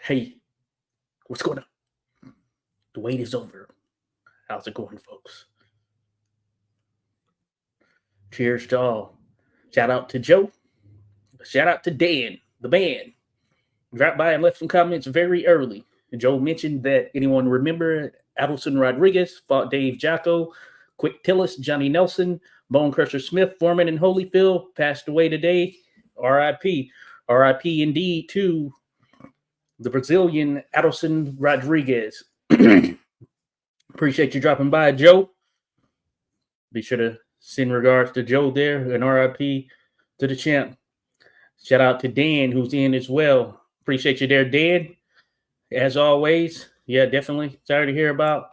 Hey, what's going on? The wait is over. How's it going, folks? Cheers to all. Shout out to Joe. Shout out to Dan, the man. Dropped by and left some comments very early. Joe mentioned that anyone remember Adelson Rodriguez fought Dave Jocko, Quick Tillis, Johnny Nelson, Bone Crusher Smith, Foreman, and Holyfield passed away today. RIP. RIP indeed to the Brazilian Adelson Rodriguez. Appreciate you dropping by, Joe. Be sure to send regards to Joe there and RIP to the champ. Shout out to Dan, who's in as well. Appreciate you there, Dan. As always, yeah, definitely. Sorry to hear about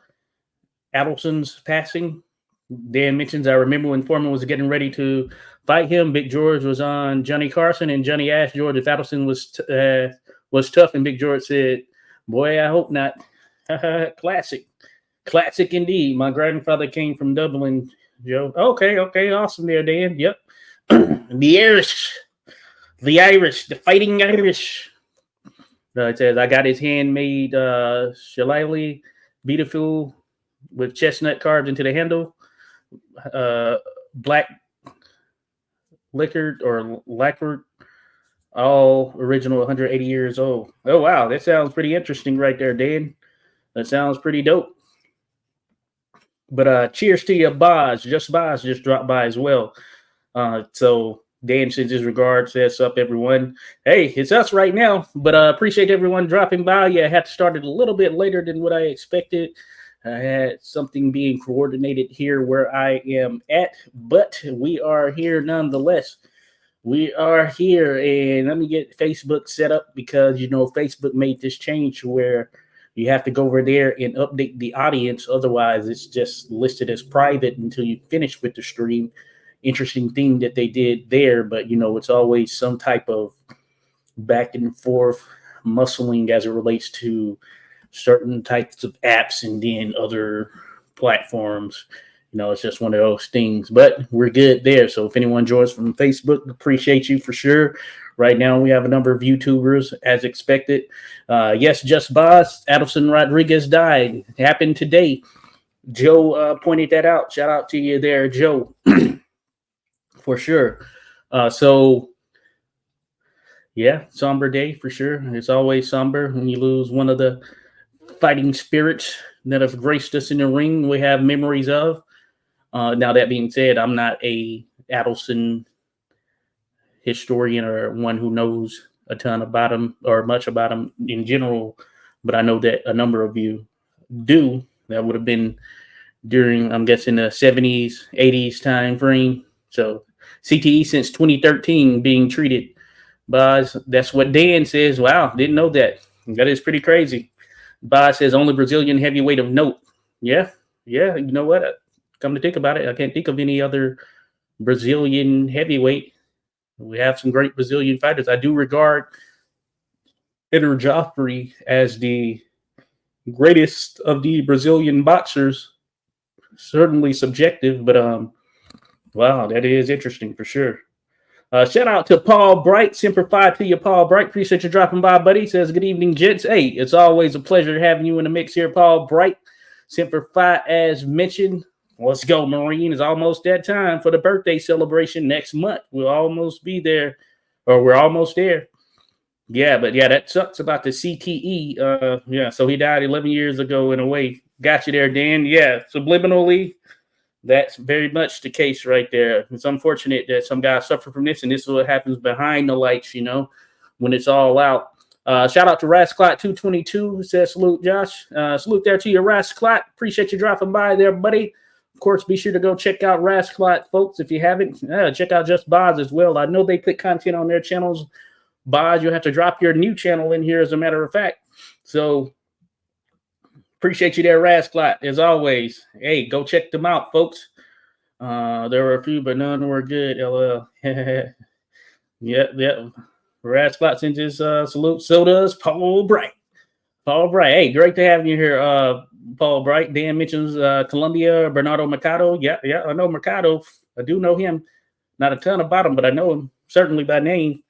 Adelson's passing. Dan mentions, I remember when Foreman was getting ready to fight him, Big George was on Johnny Carson, and Johnny asked George if Adelson was tough, and Big George said, boy, I hope not. Classic. Classic indeed. My grandfather came from Dublin, Joe. Okay, awesome there, Dan. Yep. The Irish, the fighting Irish. It says, I got his handmade shillelagh beautiful with chestnut carved into the handle. Black lacquered, all original, 180 years old. Oh, wow. That sounds pretty interesting right there, Dan. That sounds pretty dope. But cheers to you, Boz. Boz just dropped by as well. So Dan sends his regards. Says up, everyone. Hey, it's us right now. But appreciate everyone dropping by. Yeah, I had to start it a little bit later than what I expected. I had something being coordinated here where I am at, but we are here nonetheless. We are here, and let me get Facebook set up because, Facebook made this change where you have to go over there and update the audience. Otherwise, it's just listed as private until you finish with the stream. Interesting thing that they did there, but, it's always some type of back and forth muscling as it relates to certain types of apps and then other platforms. It's just one of those things, but we're good there. So if anyone joins from Facebook, appreciate you for sure. Right now, we have a number of YouTubers as expected. Yes, Just Boss, Adelson Rodriguez died. It happened today. Joe pointed that out. Shout out to you there, Joe, for sure. Yeah, somber day for sure. It's always somber when you lose one of the fighting spirits that have graced us in the ring. We have memories of. Now, that being said, I'm not a Adelson historian or one who knows a ton about him or much about him in general, but I know that a number of you do. That would have been during, I'm guessing, the 70s, 80s time frame. So CTE since 2013 being treated. Boz, that's what Dan says. Wow, didn't know that. That is pretty crazy. Boz says only Brazilian heavyweight of note. Yeah, you know what? Come to think about it, I can't think of any other Brazilian heavyweight. We have some great Brazilian fighters. I do regard Eder Joffrey as the greatest of the Brazilian boxers. Certainly subjective, but wow, that is interesting for sure. Shout out to Paul Bright. Semper Fi to you, Paul Bright. Appreciate you dropping by, buddy. Says, good evening, gents. Hey, it's always a pleasure having you in the mix here, Paul Bright. Semper Fi, as mentioned. Let's go, Marine. It's almost that time for the birthday celebration next month. We'll almost be there, or we're almost there. Yeah, but yeah, that sucks about the CTE. Yeah, so he died 11 years ago in a way. Got you there, Dan. Yeah, subliminally, that's very much the case right there. It's unfortunate that some guys suffer from this, and this is what happens behind the lights, when it's all out. Shout out to Rasclot222, who says, salute, Josh. Salute there to you, Rasclot. Appreciate you dropping by there, buddy. Of course, be sure to go check out Rasclot, folks. If you haven't, check out Just Boz as well. I know they put content on their channels. Boz, you'll have to drop your new channel in here, as a matter of fact. So, appreciate you there, Rasclot, as always. Hey, go check them out, folks. There were a few, but none were good. LL. Yep. Rasclot sends his salute. So does Paul Bright. Paul Bright. Hey, great to have you here, Paul Bright. Dan mentions Colombia, Bernardo Mercado. Yeah, I know Mercado. I do know him. Not a ton about him, but I know him certainly by name.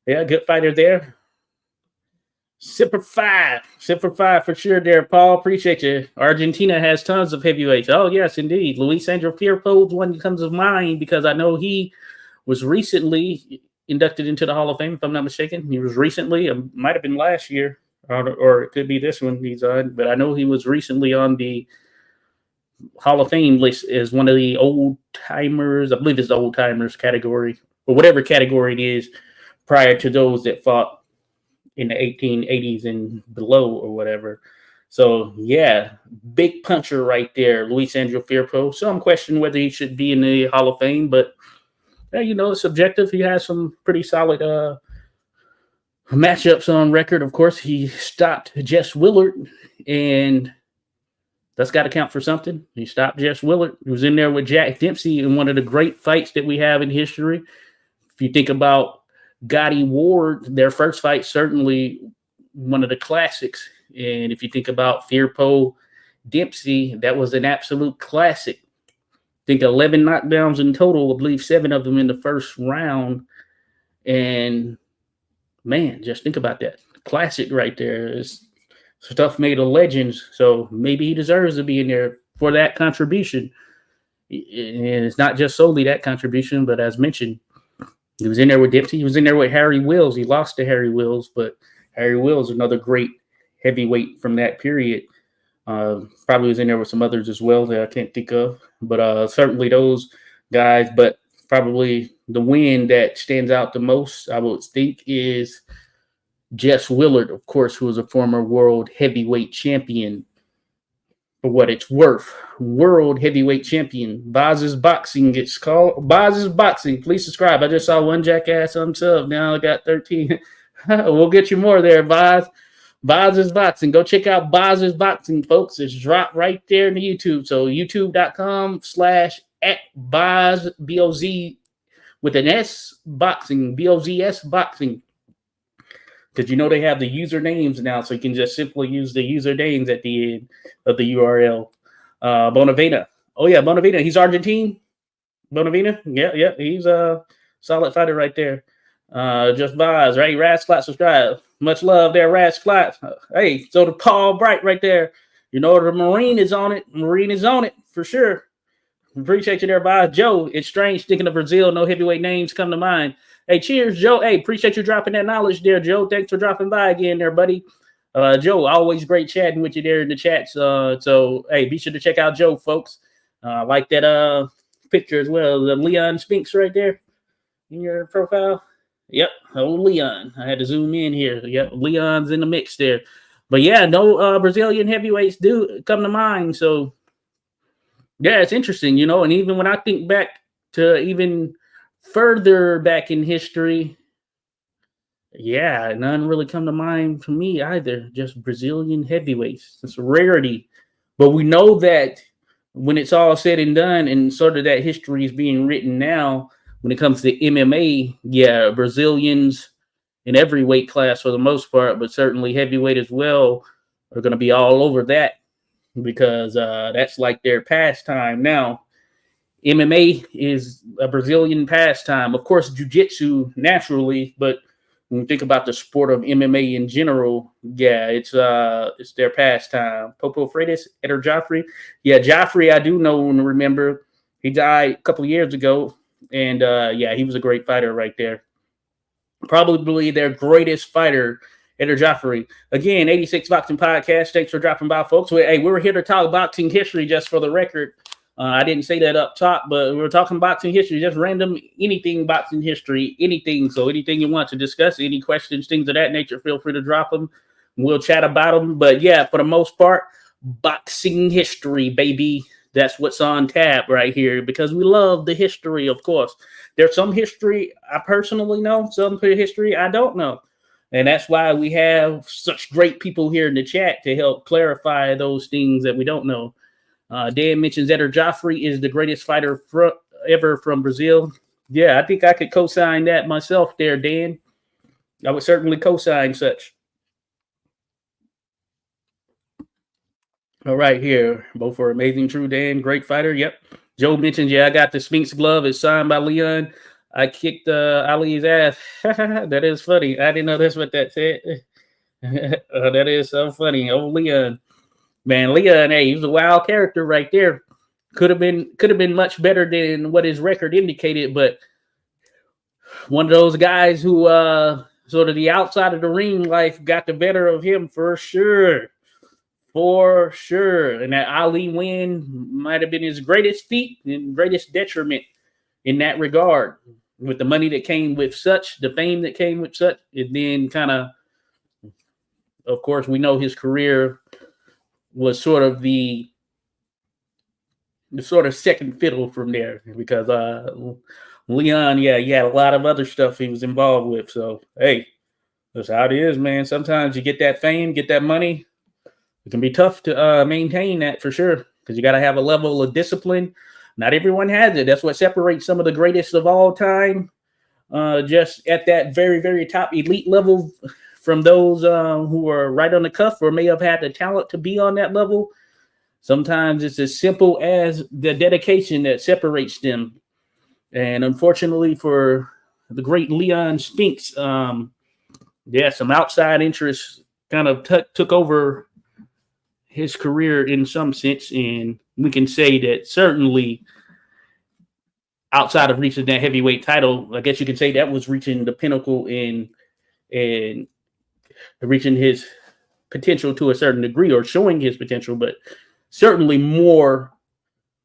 Yeah, good fighter there. Simplify for sure there, Paul. Appreciate you. Argentina has tons of heavyweights. Oh, yes, indeed. Luis Sandro Firpo is one that comes to mind because I know he was recently inducted into the Hall of Fame, if I'm not mistaken. He was recently, it might have been last year, or it could be this one he's on, but I know he was recently on the Hall of Fame list as one of the old timers. I believe it's the old timers category, or whatever category it is, prior to those that fought in the 1880s and below or whatever. So yeah, big puncher right there, Luis Angel Firpo. Some question whether he should be in the Hall of Fame, but it's subjective. He has some pretty solid matchups on record. Of course, he stopped Jess Willard, and that's got to count for something. He stopped Jess Willard. He was in there with Jack Dempsey in one of the great fights that we have in history. If you think about Gotti Ward, their first fight, certainly one of the classics. And if you think about Firpo Dempsey, that was an absolute classic. I think 11 knockdowns in total. I believe 7 of them in the first round. And man, just think about that. Classic right there. It's stuff made of legends. So maybe he deserves to be in there for that contribution. And it's not just solely that contribution, but as mentioned, he was in there with Dempsey. He was in there with Harry Wills. He lost to Harry Wills, but Harry Wills, another great heavyweight from that period. Probably was in there with some others as well that I can't think of. But certainly those guys. But probably the win that stands out the most, I would think, is Jess Willard, of course, who was a former world heavyweight champion. For what it's worth, world heavyweight champion. Boz's Boxing, it's called Boz's Boxing. Please subscribe. I just saw one jackass on sub. Now I got 13. We'll get you more there, Boz. Boz's Boxing. Go check out Boz's Boxing, folks. It's dropped right there in the YouTube. So youtube.com/@Boz, B-O-Z with an S, Boxing, B-O-Z-S Boxing. Because they have the usernames now, so you can just simply use the usernames at the end of the URL. Bonavena. Oh, yeah, Bonavena. He's Argentine. Bonavena. Yeah. He's a solid fighter right there. Just Vaz, right? Rasclot, subscribe. Much love there, Rasclot. Hey, so the Paul Bright right there. The Marine is on it. Marine is on it for sure. Appreciate you there, Vaz. Joe, it's strange thinking of Brazil. No heavyweight names come to mind. Hey, cheers, Joe. Hey, appreciate you dropping that knowledge there, Joe. Thanks for dropping by again there, buddy. Joe, always great chatting with you there in the chats. So, hey, be sure to check out Joe, folks. Like that picture as well. The Leon Spinks right there in your profile. Yep, old Leon. I had to zoom in here. Yep, Leon's in the mix there. But, yeah, no Brazilian heavyweights do come to mind. So, yeah, it's interesting, and even when I think back to even further back in history, yeah, none really come to mind for me either. Just Brazilian heavyweights. It's a rarity. But we know that when it's all said and done and sort of that history is being written now, when it comes to MMA, yeah, Brazilians in every weight class for the most part, but certainly heavyweight as well, are going to be all over that because that's like their pastime now. MMA is a Brazilian pastime. Of course, jiu-jitsu naturally, but when you think about the sport of MMA in general, yeah, it's their pastime. Popo Freitas, Eder Joffrey. Yeah, Joffrey, I do know and remember. He died a couple of years ago, and yeah, he was a great fighter right there. Probably their greatest fighter, Eder Joffrey. Again, 86 Boxing Podcast. Thanks for dropping by, folks. Hey, we're here to talk boxing history, just for the record. I didn't say that up top, but we were talking boxing history, just random, anything boxing history, anything. So anything you want to discuss, any questions, things of that nature, feel free to drop them. We'll chat about them. But yeah, for the most part, boxing history, baby. That's what's on tap right here because we love the history, of course. There's some history I personally know, some history I don't know. And that's why we have such great people here in the chat to help clarify those things that we don't know. Dan mentions Eder Joffrey is the greatest fighter ever from Brazil. Yeah, I think I could co-sign that myself there, Dan. I would certainly co-sign such. All right, here. Both are amazing, true, Dan. Great fighter. Yep. Joe mentions, yeah, I got the Sphinx glove. It's signed by Leon. I kicked Ali's ass. That is funny. I didn't know that's what that said. That is so funny. Oh, Leon, man, Leon, hey, he was a wild character right there. Could have been much better than what his record indicated, but one of those guys who sort of the outside of the ring life got the better of him for sure. For sure. And that Ali win might have been his greatest feat and greatest detriment in that regard. With the money that came with such, the fame that came with such, and then kind of course, we know his career was sort of the sort of second fiddle from there because Leon, yeah, he had a lot of other stuff he was involved with. So hey, that's how it is, man. Sometimes you get that fame, get that money. It can be tough to maintain that for sure because you got to have a level of discipline. Not everyone has it. That's what separates some of the greatest of all time, just at that very, very top elite level, from those who are right on the cuff or may have had the talent to be on that level. Sometimes it's as simple as the dedication that separates them. And unfortunately for the great Leon Spinks, yeah, some outside interests kind of took over his career in some sense. And we can say that certainly outside of reaching that heavyweight title, I guess you could say that was reaching the pinnacle in reaching his potential to a certain degree or showing his potential, but certainly more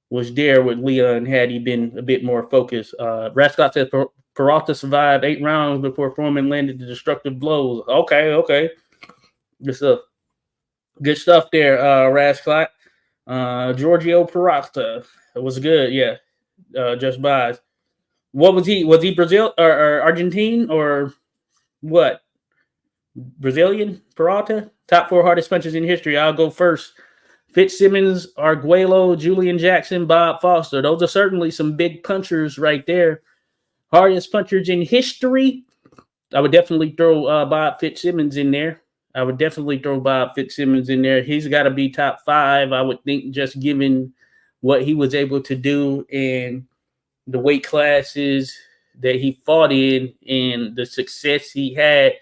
was there with Leon had he been a bit more focused. Rascott says Peralta survived 8 rounds before Foreman landed the destructive blows. Okay. Good stuff there, Rascott. Giorgio Peralta was good, yeah. Just buys. What was he? Was he Brazil or Argentine or what? Brazilian Peralta? Top 4 hardest punches in history. I'll go first. Fitzsimmons, Arguello, Julian Jackson, Bob Foster. Those are certainly some big punchers right there. Hardest punchers in history. I would definitely throw Bob Fitzsimmons in there. He's got to be top 5, I would think, just given what he was able to do in the weight classes that he fought in and the success he had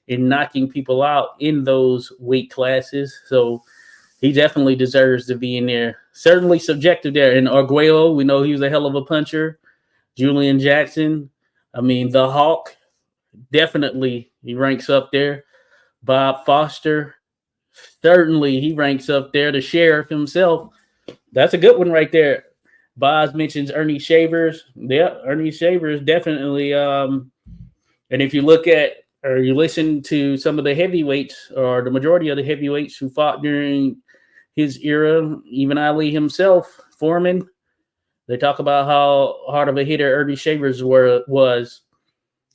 in knocking people out in those weight classes. So he definitely deserves to be in there. Certainly subjective there. And Arguello, we know he was a hell of a puncher. Julian Jackson, I mean, the Hawk, definitely he ranks up there. Bob Foster, certainly he ranks up there. The sheriff himself, that's a good one right there. Boz mentions Ernie Shavers. Yeah, Ernie Shavers, definitely. And if you look at or you listen to some of the heavyweights or the majority of the heavyweights who fought during his era, even Ali himself, Foreman, they talk about how hard of a hitter Ernie Shavers was.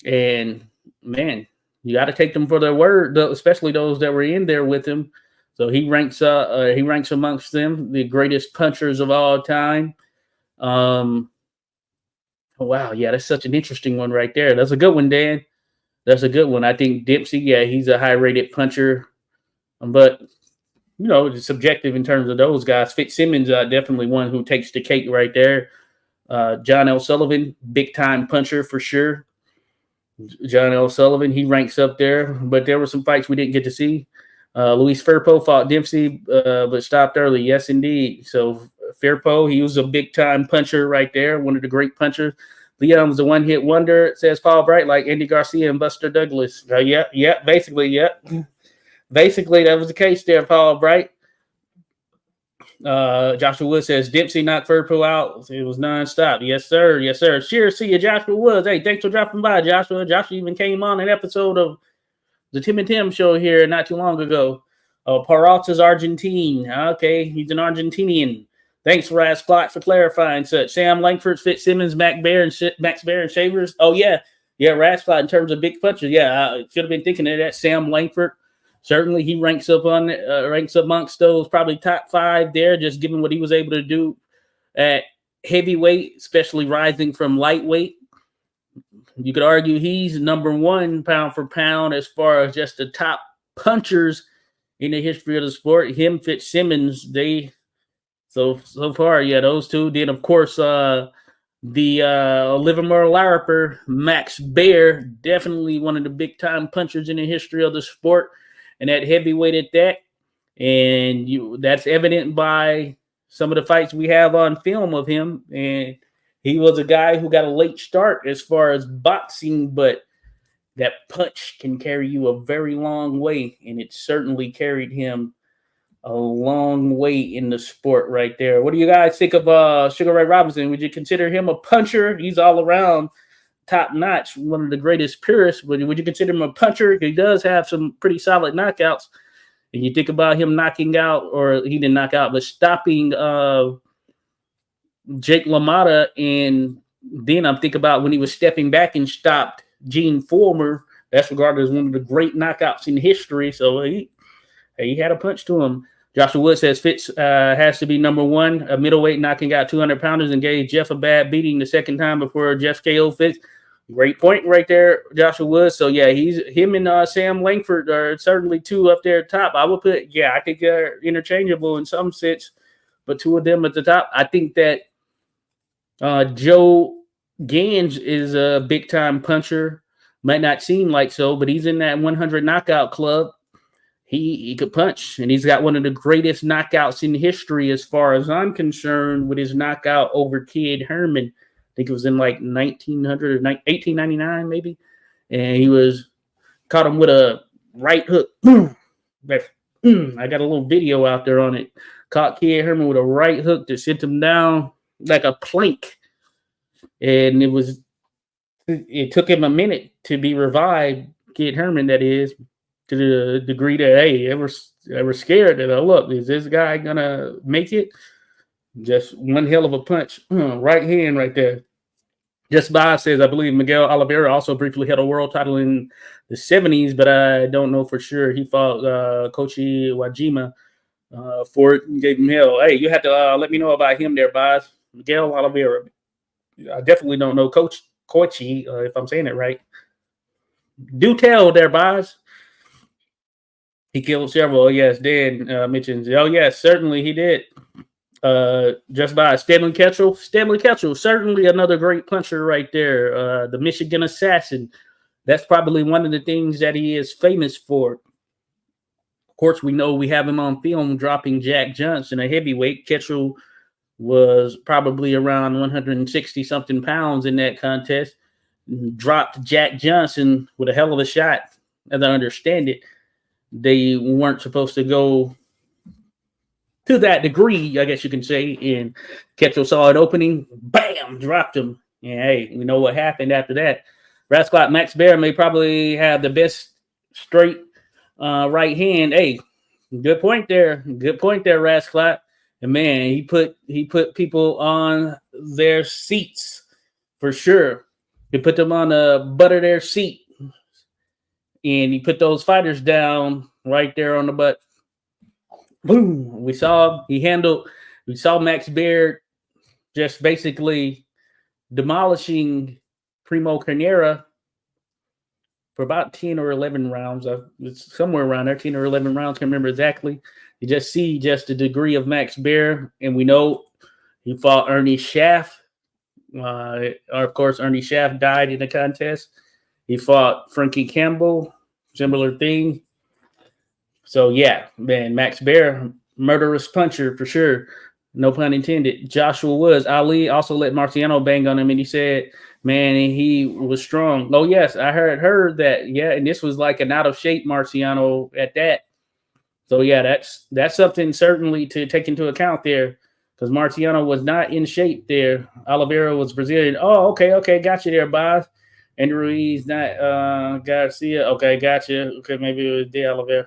And man, you got to take them for their word, especially those that were in there with him. So he ranks amongst them, the greatest punchers of all time. Wow, yeah, that's such an interesting one right there. That's a good one, Dan. That's a good one. I think Dempsey, yeah, he's a high-rated puncher. But, it's subjective in terms of those guys. Fitzsimmons, definitely one who takes the cake right there. John L. Sullivan, big-time puncher for sure. John L. Sullivan, he ranks up there. But there were some fights we didn't get to see. Luis Firpo fought Dempsey, but stopped early. Yes, indeed. So Firpo, he was a big-time puncher right there, one of the great punchers. Leon was a one-hit wonder, says Paul Bright, like Andy Garcia and Buster Douglas. Basically, Basically, that was the case there, Paul Bright. Joshua Wood says, Dempsey knocked Firpo out. It was nonstop. Yes, sir. Cheers to you, Joshua Woods. Hey, thanks for dropping by, Joshua. Joshua even came on an episode of the Tim and Tim show here not too long ago. Peralta's Argentine. Okay, he's an Argentinian. Thanks, Rascott, for clarifying such. Sam Langford, Fitzsimmons, Max Bear, and Shavers. Oh, yeah, Rascott in terms of big punchers. Yeah, I should have been thinking of that. Sam Langford, certainly he ranks amongst those probably top 5 there, just given what he was able to do at heavyweight, especially rising from lightweight. You could argue he's number 1 pound for pound as far as just the top punchers in the history of the sport. Him, Fitzsimmons, so far, yeah, those two. Then, of course, the Livermore Laraper, Max Bear, definitely one of the big-time punchers in the history of the sport. and at heavyweight at that. And that's evident by some of the fights we have on film of him. And he was a guy who got a late start as far as boxing, but that punch can carry you a very long way, and it certainly carried him a long way in the sport right there. What do you guys think of Sugar Ray Robinson? Would you consider him a puncher? He's all around top notch, one of the greatest purists. Would you consider him a puncher? He does have some pretty solid knockouts. And you think about him knocking out, or he didn't knock out, but stopping Jake LaMotta, and then I'm thinking about when he was stepping back and stopped Gene Fullmer. That's regarded as one of the great knockouts in history. So he had a punch to him. Joshua Wood says Fitz has to be number one, a middleweight knocking out 200-pounders and gave Jeff a bad beating the second time before Jeff KO Fitz. Great point right there, Joshua Wood. So, yeah, him and Sam Langford are certainly two up there at top. I would put, I think they're interchangeable in some sense, but two of them at the top. I think that Joe Gans is a big-time puncher. Might not seem like so, but he's in that 100 knockout club. He could punch, and he's got one of the greatest knockouts in history as far as I'm concerned with his knockout over Kid Herman. I think it was in like 1900 or 1899 maybe, and he caught him with a right hook. I got a little video out there on it. Caught Kid Herman with a right hook that sent him down like a plank, and it took him a minute to be revived. Kid Herman, that is, to the degree that they were scared that look, is this guy gonna make it? Just one hell of a punch. Right hand right there. Just Bob says, I believe Miguel Oliveira also briefly held a world title in the 70s, but I don't know for sure. He fought Koichi Wajima for it and gave him hell. Hey, you have to let me know about him there, Boz. Miguel Oliveira. I definitely don't know Koichi, if I'm saying it right. Do tell there, Boz. He killed several. Yes, Dan mentions. Oh, yes, certainly he did. Just by Stanley Ketchel. Stanley Ketchel, certainly another great puncher right there. The Michigan Assassin. That's probably one of the things that he is famous for. Of course, we know we have him on film dropping Jack Johnson, a heavyweight. Ketchel was probably around 160-something pounds in that contest. Dropped Jack Johnson with a hell of a shot, as I understand it. They weren't supposed to go to that degree, I guess you can say. And Ketchel saw an opening, bam, dropped him. And hey, we know what happened after that. Rasclot Max Baer may probably have the best straight right hand. Hey, good point there. Good point there, Rasclot. And man, he put people on their seats for sure. He put them on the butt of their seat. And he put those fighters down right there on the butt. Boom. We saw Max Baer just basically demolishing Primo Carnera for about 10 or 11 rounds. It's somewhere around there, 10 or 11 rounds. Can't remember exactly. You just see just the degree of Max Baer. And we know he fought Ernie Schaff. Of course, Ernie Schaff died in the contest. He fought Frankie Campbell, similar thing. So, yeah, man, Max Baer, murderous puncher for sure. No pun intended. Joshua Woods, Ali also let Marciano bang on him, and he said, man, he was strong. Oh, yes, I heard that, yeah, and this was like an out-of-shape Marciano at that. So, yeah, that's something certainly to take into account there, because Marciano was not in shape there. Oliveira was Brazilian. Oh, okay, got you there, Boz. Andrew Ruiz, not Garcia. Okay, gotcha. Okay, maybe it was De Oliveira.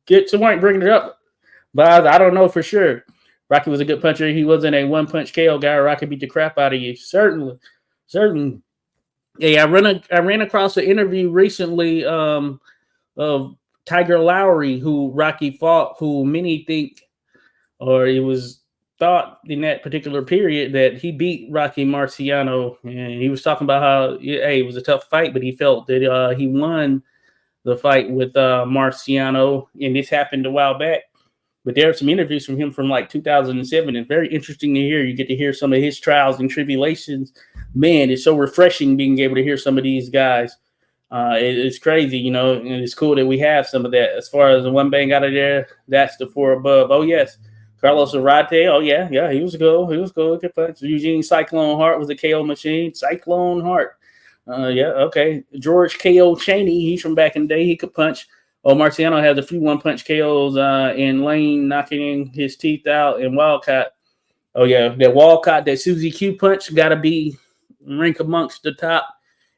Get to point, bringing it up. But I don't know for sure. Rocky was a good puncher. He wasn't a one-punch KO guy. Rocky beat the crap out of you. Certainly. Hey, I ran across an interview recently of Tiger Lowry, who Rocky fought, who many think, or it was thought in that particular period that he beat Rocky Marciano, and he was talking about how it was a tough fight, but he felt that he won the fight with Marciano, and this happened a while back. But there are some interviews from him from like 2007, and very interesting to hear. You get to hear some of his trials and tribulations. Man, it's so refreshing being able to hear some of these guys. It's crazy, you know, and it's cool that we have some of that. As far as the one bang out of there, that's the four above. Oh yes, Carlos Arate. Oh yeah, yeah, he was good. He was good. Good punch. Eugene Cyclone Hart was a KO machine. Cyclone Hart. Yeah, okay. George KO Cheney. He's from back in the day. He could punch. Oh, Marciano has a few one punch KOs in Lane knocking his teeth out and Wildcat. Oh yeah, that Walcott, that Susie Q punch got to be rank amongst the top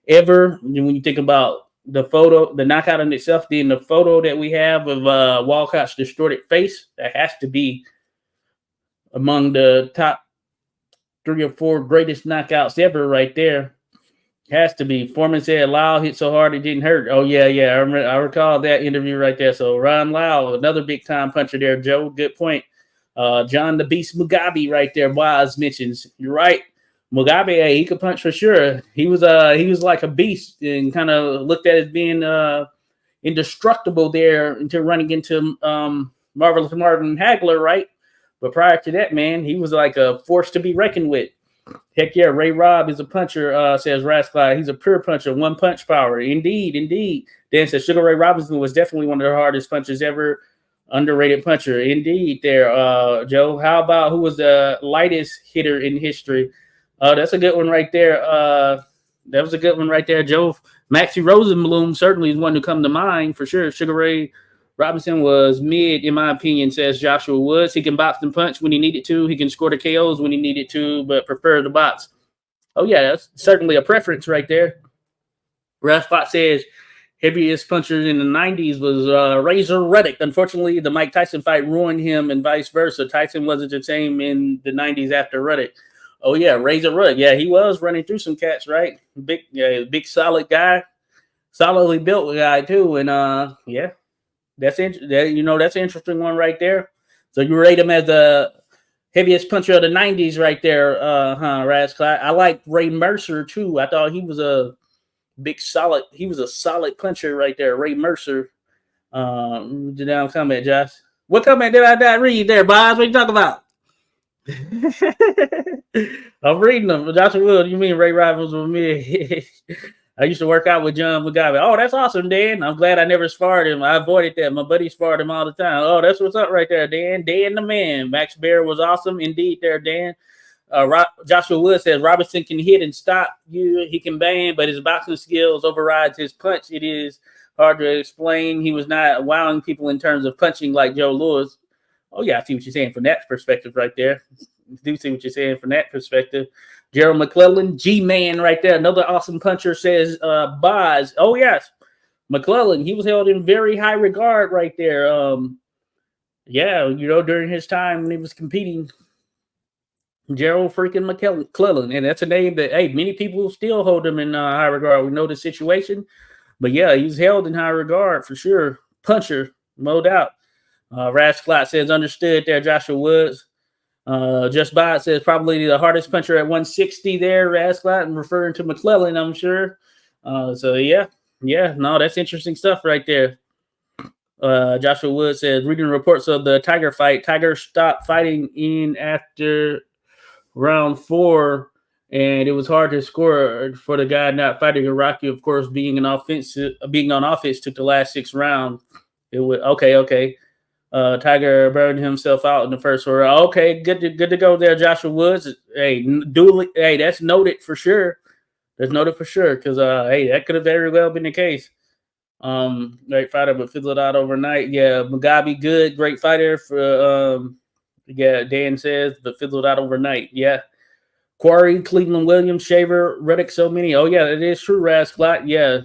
ever. When you think about the photo, the knockout in itself, then the photo that we have of Walcott's distorted face, that has to be among the top 3 or 4 greatest knockouts ever, right there. Has to be. Foreman said Lau hit so hard it didn't hurt. Oh yeah, yeah. I recall that interview right there. So Ron Lau, another big time puncher there, Joe. Good point. John the Beast Mugabe right there. Wise mentions. You're right. Mugabe, hey, he could punch for sure. He was like a beast and kind of looked at as being indestructible there until running into Marvelous Marvin Hagler, right? But prior to that, man, he was like a force to be reckoned with. Heck yeah, Ray Robb is a puncher, says Rascliffe. He's a pure puncher, one punch power. Indeed, indeed. Dan says Sugar Ray Robinson was definitely one of the hardest punchers ever. Underrated puncher. Indeed, there, Joe. How about who was the lightest hitter in history? That's a good one right there. That was a good one right there, Joe. Maxie Rosenblum certainly is one to come to mind for sure. Sugar Ray Robinson was mid, in my opinion, says Joshua Woods. He can box and punch when he needed to. He can score the KOs when he needed to, but prefer the box. Oh, yeah, that's certainly a preference right there. Spot says heaviest punchers in the 90s was Razor Ruddock. Unfortunately, the Mike Tyson fight ruined him and vice versa. Tyson wasn't the same in the 90s after Ruddock. Oh, yeah, Razor Ruddock. Yeah, he was running through some cats, right? Big solid guy. Solidly built guy, too. And, yeah. That's that's an interesting one right there. So you rate him as the heaviest puncher of the 90s right there, Rascliffe. I like Ray Mercer too. I thought he was a solid puncher right there, Ray Mercer. Down comment, Josh. What comment did I not read there, Boz? What you talking about? I'm reading them. Joshua Wood, you mean Ray Rivals with me? I used to work out with John Mugabe. Oh, that's awesome, Dan. I'm glad I never sparred him. I avoided that. My buddy sparred him all the time. Oh, that's what's up right there, Dan. Dan the man. Max Bear was awesome. Indeed there, Dan. Joshua Wood says Robinson can hit and stop you. He can bang, but his boxing skills overrides his punch. It is hard to explain. He was not wowing people in terms of punching like Joe Louis. Oh, yeah, I see what you're saying from that perspective right there. I do see what you're saying from that perspective. Gerald McClellan, G-Man right there. Another awesome puncher, says Boz. Oh, yes. McClellan, he was held in very high regard right there. Yeah, during his time when he was competing. Gerald freaking McClellan. And that's a name that, hey, many people still hold him in high regard. We know the situation. But, yeah, he's held in high regard for sure. Puncher, no doubt. Rascliffe says, understood there, Joshua Woods. Just by it says probably the hardest puncher at 160 there, Rascliffe, and referring to McClellan, I'm sure. So yeah, no, that's interesting stuff right there. Joshua Wood says, reading reports of the Tiger fight, Tiger stopped fighting in after round 4, and it was hard to score for the guy not fighting Iraqi. Of course, being on offense took the last 6 rounds. It would okay. Tiger burned himself out in the first round. Okay, good to go there, Joshua Woods. Hey, that's noted for sure. That's noted for sure because hey, that could have very well been the case. Great fighter, but fizzled out overnight. Yeah, Mugabe, good, great fighter for yeah, Dan says, but fizzled out overnight. Yeah. Quarry, Cleveland Williams, Shaver, Reddick, so many. Oh yeah, it is true, Rascliffe. Yeah.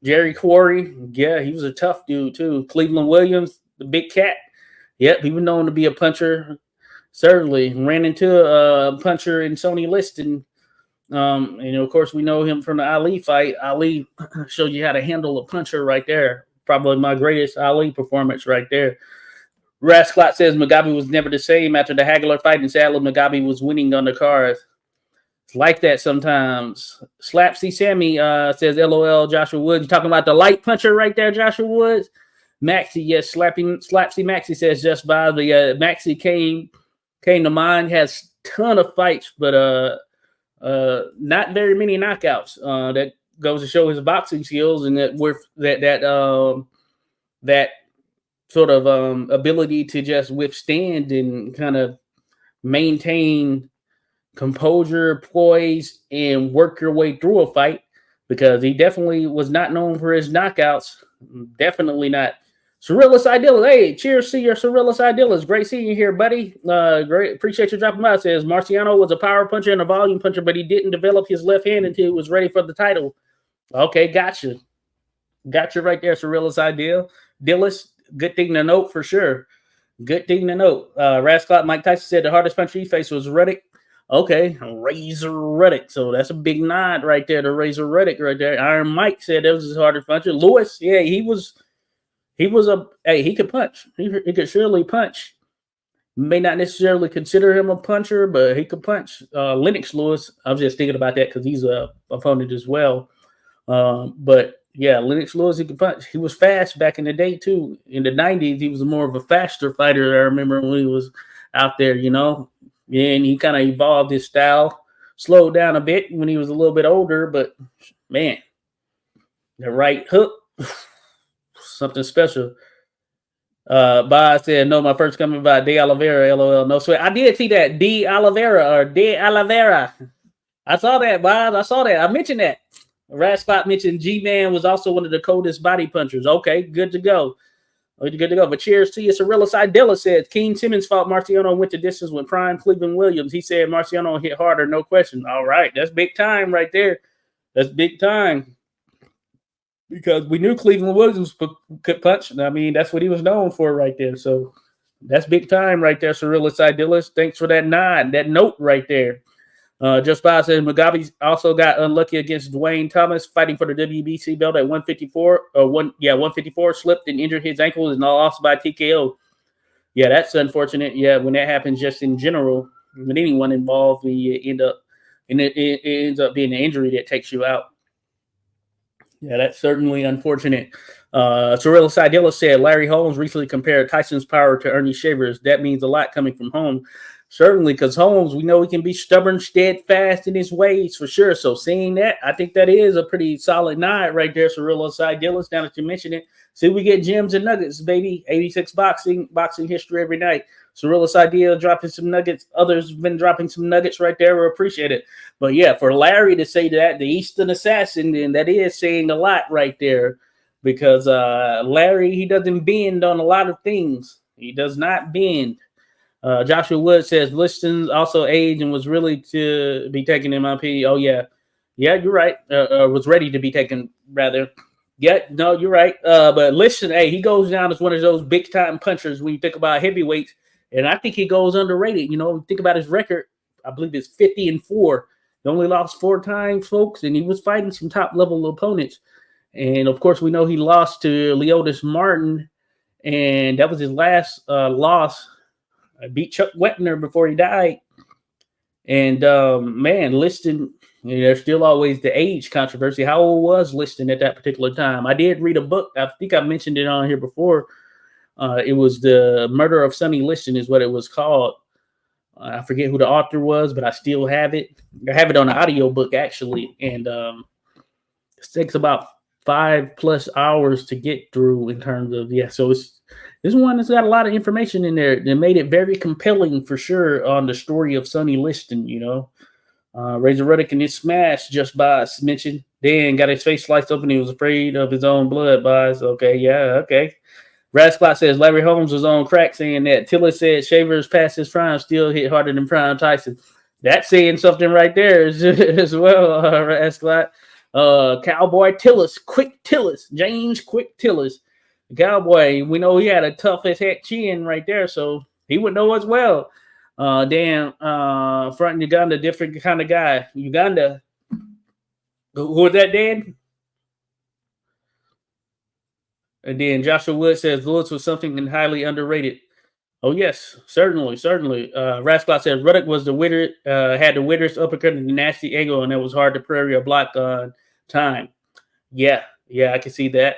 Jerry Quarry, yeah, he was a tough dude too. Cleveland Williams, the big cat. Yep, he was known to be a puncher. Certainly ran into a puncher in Sonny Liston. And of course, we know him from the Ali fight. Ali showed you how to handle a puncher right there. Probably my greatest Ali performance right there. Rascliffe says Mugabe was never the same after the Hagler fight, and sadly, Mugabe was winning on the cards. It's like that sometimes. Slapsy Sammy says, LOL, Joshua Woods. You talking about the light puncher right there, Joshua Woods? Maxie, yes, Slapsy Maxie says just by. But Maxie came to mind, has ton of fights, but not very many knockouts. That goes to show his boxing skills, and that with that sort of ability to just withstand and kind of maintain composure, poise, and work your way through a fight, because he definitely was not known for his knockouts. Definitely not. Cyrilus Idealis. Hey, cheers to your Cyrilus Idealis. Great seeing you here, buddy. Great. Appreciate you dropping by. It says Marciano was a power puncher and a volume puncher, but he didn't develop his left hand until he was ready for the title. Okay, gotcha. Gotcha right there, Cyrilus Idealis. Good thing to note for sure. Good thing to note. Rasclot Mike Tyson said the hardest puncher he faced was Reddick. Okay, Razor Reddick. So that's a big nod right there to Razor Reddick right there. Iron Mike said that was his hardest puncher. Lewis, yeah, he could punch. He could surely punch. May not necessarily consider him a puncher, but he could punch. Lennox Lewis, I was just thinking about that because he's a opponent as well. But yeah, Lennox Lewis, he could punch. He was fast back in the day too. In the 90s, he was more of a faster fighter. I remember when he was out there, and he kind of evolved his style, slowed down a bit when he was a little bit older. But man, the right hook, something special. Bob said, no, my first comment about De Oliveira, LOL, no sweat. I did see that, De Oliveira. I saw that, Bob. I saw that. I mentioned that. Ratspot mentioned G-Man was also one of the coldest body punchers. Okay, good to go. Good to go. But cheers to you. Cyrilus Idella said, Keen Simmons fought Marciano went the distance with prime Cleveland Williams. He said Marciano hit harder, no question. All right, that's big time right there. That's big time. Because we knew Cleveland Williams could punch. I mean, that's what he was known for right there. So that's big time right there, Cyrilus Idella. Thanks for that nod, that note right there. Just by said Mugabe also got unlucky against Dwayne Thomas fighting for the WBC belt at 154. 154, slipped and injured his ankle and lost by TKO. Yeah, that's unfortunate. Yeah, when that happens, just in general, when anyone involved, it ends up being an injury that takes you out. Yeah, that's certainly unfortunate. Cyrilus Idella said Larry Holmes recently compared Tyson's power to Ernie Shavers. That means a lot coming from Holmes. Certainly, because Holmes, we know he can be stubborn, steadfast in his ways for sure. So seeing that, I think that is a pretty solid nod right there, Cyrilus Idella. Now that you mentioned it, see, we get gems and nuggets, baby. 86 boxing history every night. Cyrilus Idella dropping some nuggets. Others have been dropping some nuggets right there. We appreciate it. But yeah, for Larry to say that, the Eastern Assassin, then that is saying a lot right there. Because Larry, he doesn't bend on a lot of things. He does not bend. Joshua Wood says Liston also aged and was really to be taken in my opinion. Oh yeah, you're right. Was ready to be taken rather. Yeah, no, you're right. But Liston, hey, he goes down as one of those big time punchers when you think about heavyweights, and I think he goes underrated. Think about his record. I believe it's 50-4. He only lost 4 times, folks, and he was fighting some top level opponents. And of course, we know he lost to Leotis Martin, and that was his last loss. Beat Chuck Wepner before he died. And man, Liston, there's still always the age controversy. How old was Liston at that particular time? I did read a book. I think I mentioned it on here before. It was The Murder of Sonny Liston is what it was called. I forget who the author was, but I still have it. I have it on an audio book actually. And it takes about 5+ hours to get through in terms of, so this one has got a lot of information in there that made it very compelling for sure on the story of Sonny Liston, Razor Reddick and his smash just by mentioned. Dan got his face sliced open. He was afraid of his own blood, boys. Okay. Rasclot says Larry Holmes was on crack saying that. Tillis said Shavers past his prime still hit harder than prime Tyson. That's saying something right there as well, Rasclot. Cowboy Tillis, Quick Tillis, James Quick Tillis. The Cowboy, we know he had a tough as heck chin right there, so he would know as well. Front Uganda, different kind of guy. Uganda. Who was that, Dan? And then Joshua Wood says Lewis was something highly underrated. Oh, yes, certainly. Rasclot says Ruddock was had the weirdest uppercut and the nasty angle, and it was hard to parry or block on time. Yeah, I can see that.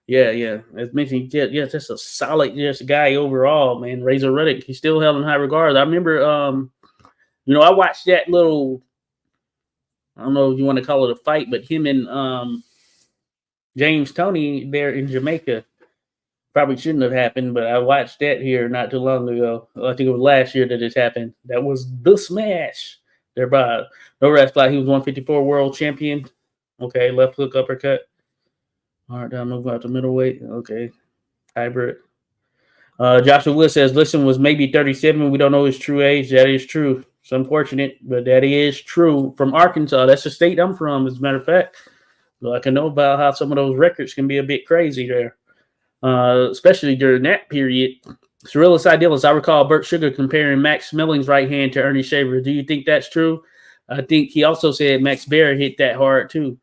Yeah. As mentioned, just a solid guy overall, man. Razor Ruddock, he's still held in high regard. I remember, I watched that little I don't know if you want to call it a fight, but him and James Toney there in Jamaica probably shouldn't have happened. But I watched that here not too long ago. I think it was last year that this happened. That was the smash. Thereby, no rest fly. He was 154 world champion. Okay, left hook uppercut. All right, down move out to middleweight. Okay, hybrid. Joshua Wood says, listen, was maybe 37. We don't know his true age. That is true. It's unfortunate, but that is true. From Arkansas. That's the state I'm from, as a matter of fact. So I can know about how some of those records can be a bit crazy there, especially during that period. Surrealist Idealist, I recall Burt Sugar comparing Max Smelling's right hand to Ernie Shaver. Do you think that's true? I think he also said Max Baer hit that hard, too.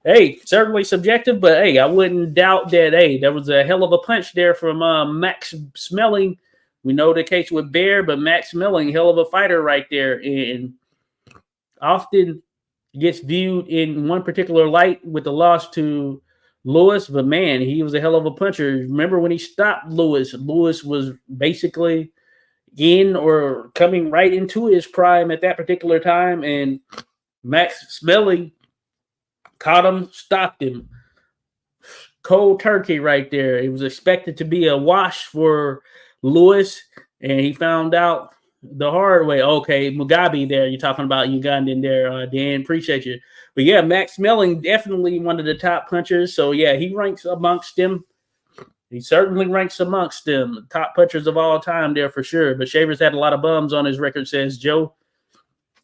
Hey, certainly subjective, but hey, I wouldn't doubt that. Hey, there was a hell of a punch there from Max Smelling. We know the case with Bear, but Max Smelling, hell of a fighter right there, and often gets viewed in one particular light with the loss to Lewis. But man, he was a hell of a puncher. Remember when he stopped Lewis? Lewis was basically in or coming right into his prime at that particular time, and Max Smelling caught him, stopped him. Cold turkey right there. It was expected to be a wash for Lewis, and he found out the hard way. Okay, Mugabe there. You're talking about Ugandan there, Dan. Appreciate you. But yeah, Max Smelling, definitely one of the top punchers. So yeah, he ranks amongst them. He certainly ranks amongst them. Top punchers of all time there for sure. But Shavers had a lot of bums on his record, says Joe.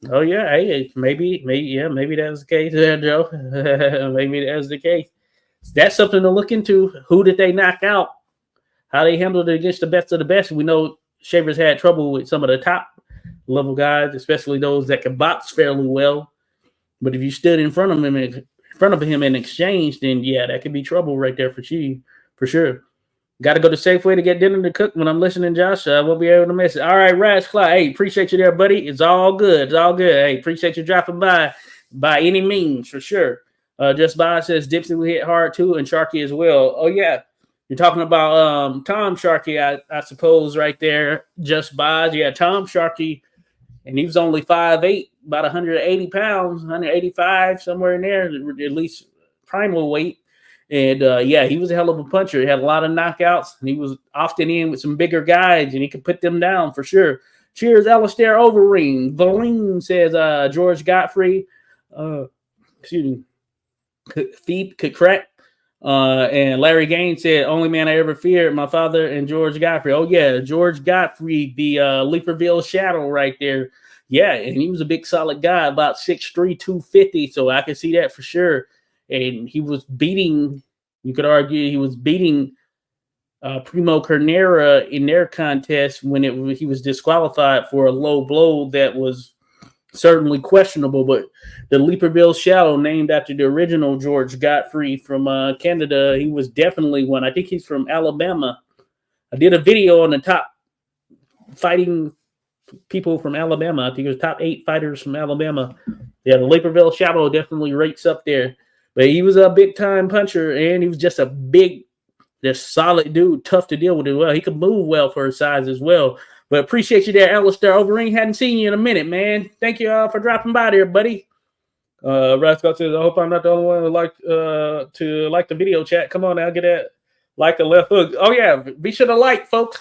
Oh yeah, hey, maybe that's the case there, Joe. Maybe that's the case. That's something to look into. Who did they knock out? How they handled it against the best of the best. We know Shavers had trouble with some of the top level guys, especially those that can box fairly well. But if you stood in front of him and exchanged, then yeah, that could be trouble right there for you, for sure. Got to go to Safeway to get dinner to cook when I'm listening, Josh. I won't be able to miss it. All right, Raz Clyde. Hey, appreciate you there, buddy. It's all good. It's all good. Hey, appreciate you dropping by any means, for sure. Just by says Dipsy will hit hard too, and Sharky as well. Oh, yeah. You're talking about Tom Sharkey, I suppose, right there. Just by. Yeah, Tom Sharkey, and he was only 5'8", about 180 pounds, 185, somewhere in there, at least primal weight. And, yeah, he was a hell of a puncher. He had a lot of knockouts, and he was often in with some bigger guys, and he could put them down for sure. Cheers, Alistair Overeem. Valine says George Godfrey. Excuse me. Feet could crack. And Larry Gaines said, only man I ever feared, my father and George Godfrey. Oh, yeah, George Godfrey, the Leaperville Shadow right there. Yeah, and he was a big, solid guy, about 6'3", 250, so I can see that for sure. And he was beating, you could argue, he was beating Primo Carnera in their contest when he was disqualified for a low blow that was certainly questionable. But the Leaperville Shadow, named after the original George Godfrey from Canada, he was definitely one. I think he's from Alabama. I did a video on the top fighting people from Alabama. I think it was top 8 fighters from Alabama. Yeah, the Leaperville Shadow definitely rates up there. But he was a big-time puncher, and he was just a big, just solid dude, tough to deal with as well. He could move well for his size as well. But appreciate you there, Alistair Overeem. Hadn't seen you in a minute, man. Thank you for dropping by there, buddy. Rascal says, I hope I'm not the only one to like the video chat. Come on now, get that like a left hook. Oh, yeah, be sure to like, folks.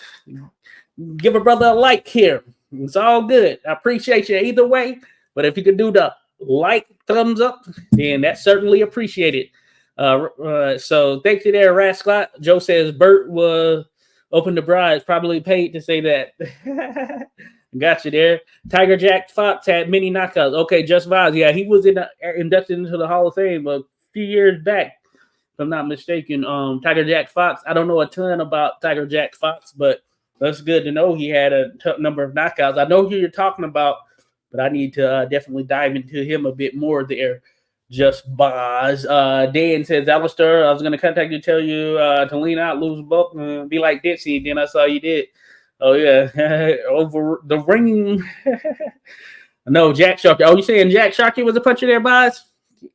Give a brother a like here. It's all good. I appreciate you either way. But if you could do the like, thumbs up, then that's certainly appreciated. So thank you there, Rascal. Joe says Bert was open to brides, probably paid to say that. Got you there. Tiger Jack Fox had many knockouts. Okay, just vibes. Yeah, he was inducted into the Hall of Fame a few years back, if I'm not mistaken. Tiger Jack Fox. I don't know a ton about Tiger Jack Fox, but that's good to know he had a number of knockouts. I know who you're talking about, but I need to definitely dive into him a bit more there. Just Boz. Dan says, Alistair, I was going to contact you to tell you to lean out, lose bulk, be like Dipsy. Then I saw you did. Oh, yeah. Over the ring. No, Jack Sharkey. Oh, you saying Jack Sharkey was a puncher there, Boz?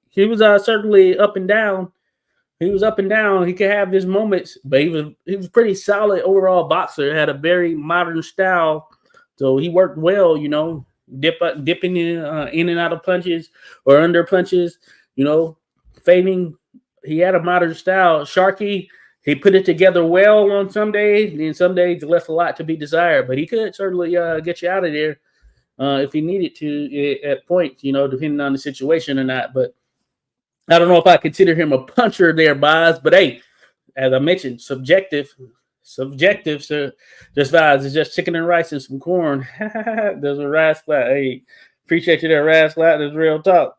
He was certainly up and down. He was up and down. He could have his moments, but he was pretty solid overall boxer. Had a very modern style. So he worked well, you know. dipping in and out of punches or under punches, fading. He had a modern style. Sharky, he put it together well on some days, and some days left a lot to be desired. But he could certainly get you out of there if he needed to at points, depending on the situation or not. But I don't know if I consider him a puncher there, Boz. But hey, as I mentioned, subjective. So just vibes. It's just chicken and rice and some corn. There's a rascal. Hey, appreciate you there, rascal. There's real talk.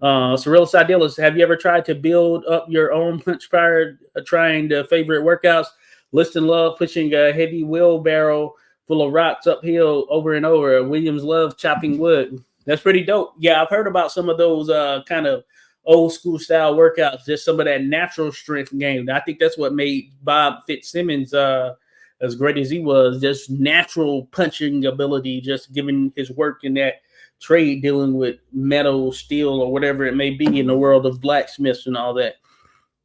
Surreal Dealers, have you ever tried to build up your own punch power, trying the favorite workouts? Liston love pushing a heavy wheelbarrow full of rocks uphill over and over. Williams love chopping wood. That's pretty dope. Yeah, I've heard about some of those kind of old school style workouts, just some of that natural strength game. I think that's what made Bob Fitzsimmons as great as he was, just natural punching ability, just giving his work in that trade dealing with metal, steel, or whatever it may be in the world of blacksmiths and all that.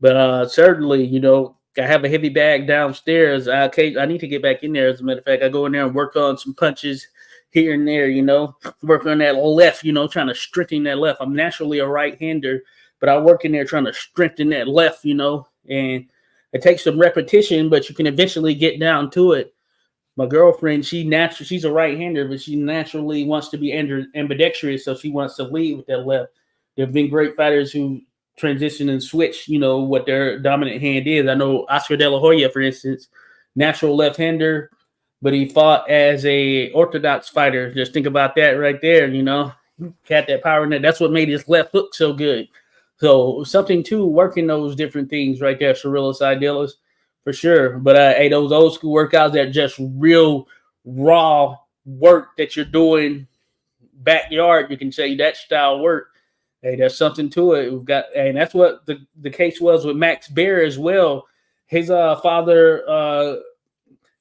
But certainly, I have a heavy bag downstairs. I need to get back in there. As a matter of fact, I go in there and work on some punches here and there, work on that left, trying to strengthen that left. I'm naturally a right-hander, but I work in there trying to strengthen that left, and it takes some repetition, but you can eventually get down to it. My girlfriend, she's a right-hander, but she naturally wants to be ambidextrous, so she wants to lead with that left. There have been great fighters who transition and switch, what their dominant hand is. I know Oscar De La Hoya, for instance, natural left-hander, but he fought as a orthodox fighter. Just think about that right there, had that power in there. That's what made his left hook so good. So something to working those different things right there, Surrealist Idealist, for sure. But hey, those old school workouts that just real raw work that you're doing backyard, you can say that style work. Hey, there's something to it. We've got, and that's what the case was with Max Baer as well. His father,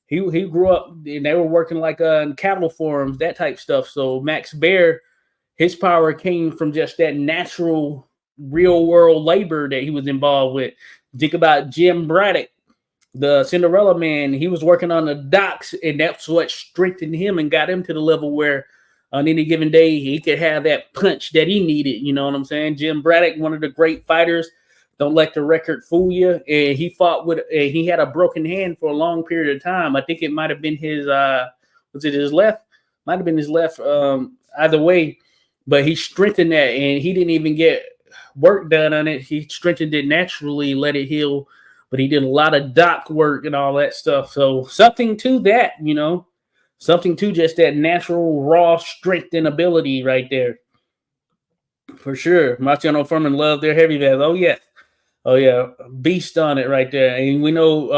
he grew up and they were working like in cattle farms, that type stuff. So Max Baer, his power came from just that natural, real world labor that he was involved with. Think about Jim Braddock, the Cinderella Man. He was working on the docks, and that's what strengthened him and got him to the level where on any given day he could have that punch that he needed. You know what I'm saying? Jim Braddock, one of the great fighters. Don't let the record fool you. And he fought with, he had a broken hand for a long period of time. I think it might have been his, was it his left? Might have been his left, either way. But he strengthened that, and he didn't even get work done on it. He strengthened it naturally, let it heal. But he did a lot of dock work and all that stuff. So something to that, something to just that natural, raw strength and ability right there. For sure. Marciano Furman loved their heavy bags. Oh, yeah. Oh, yeah. Beast on it right there. And we know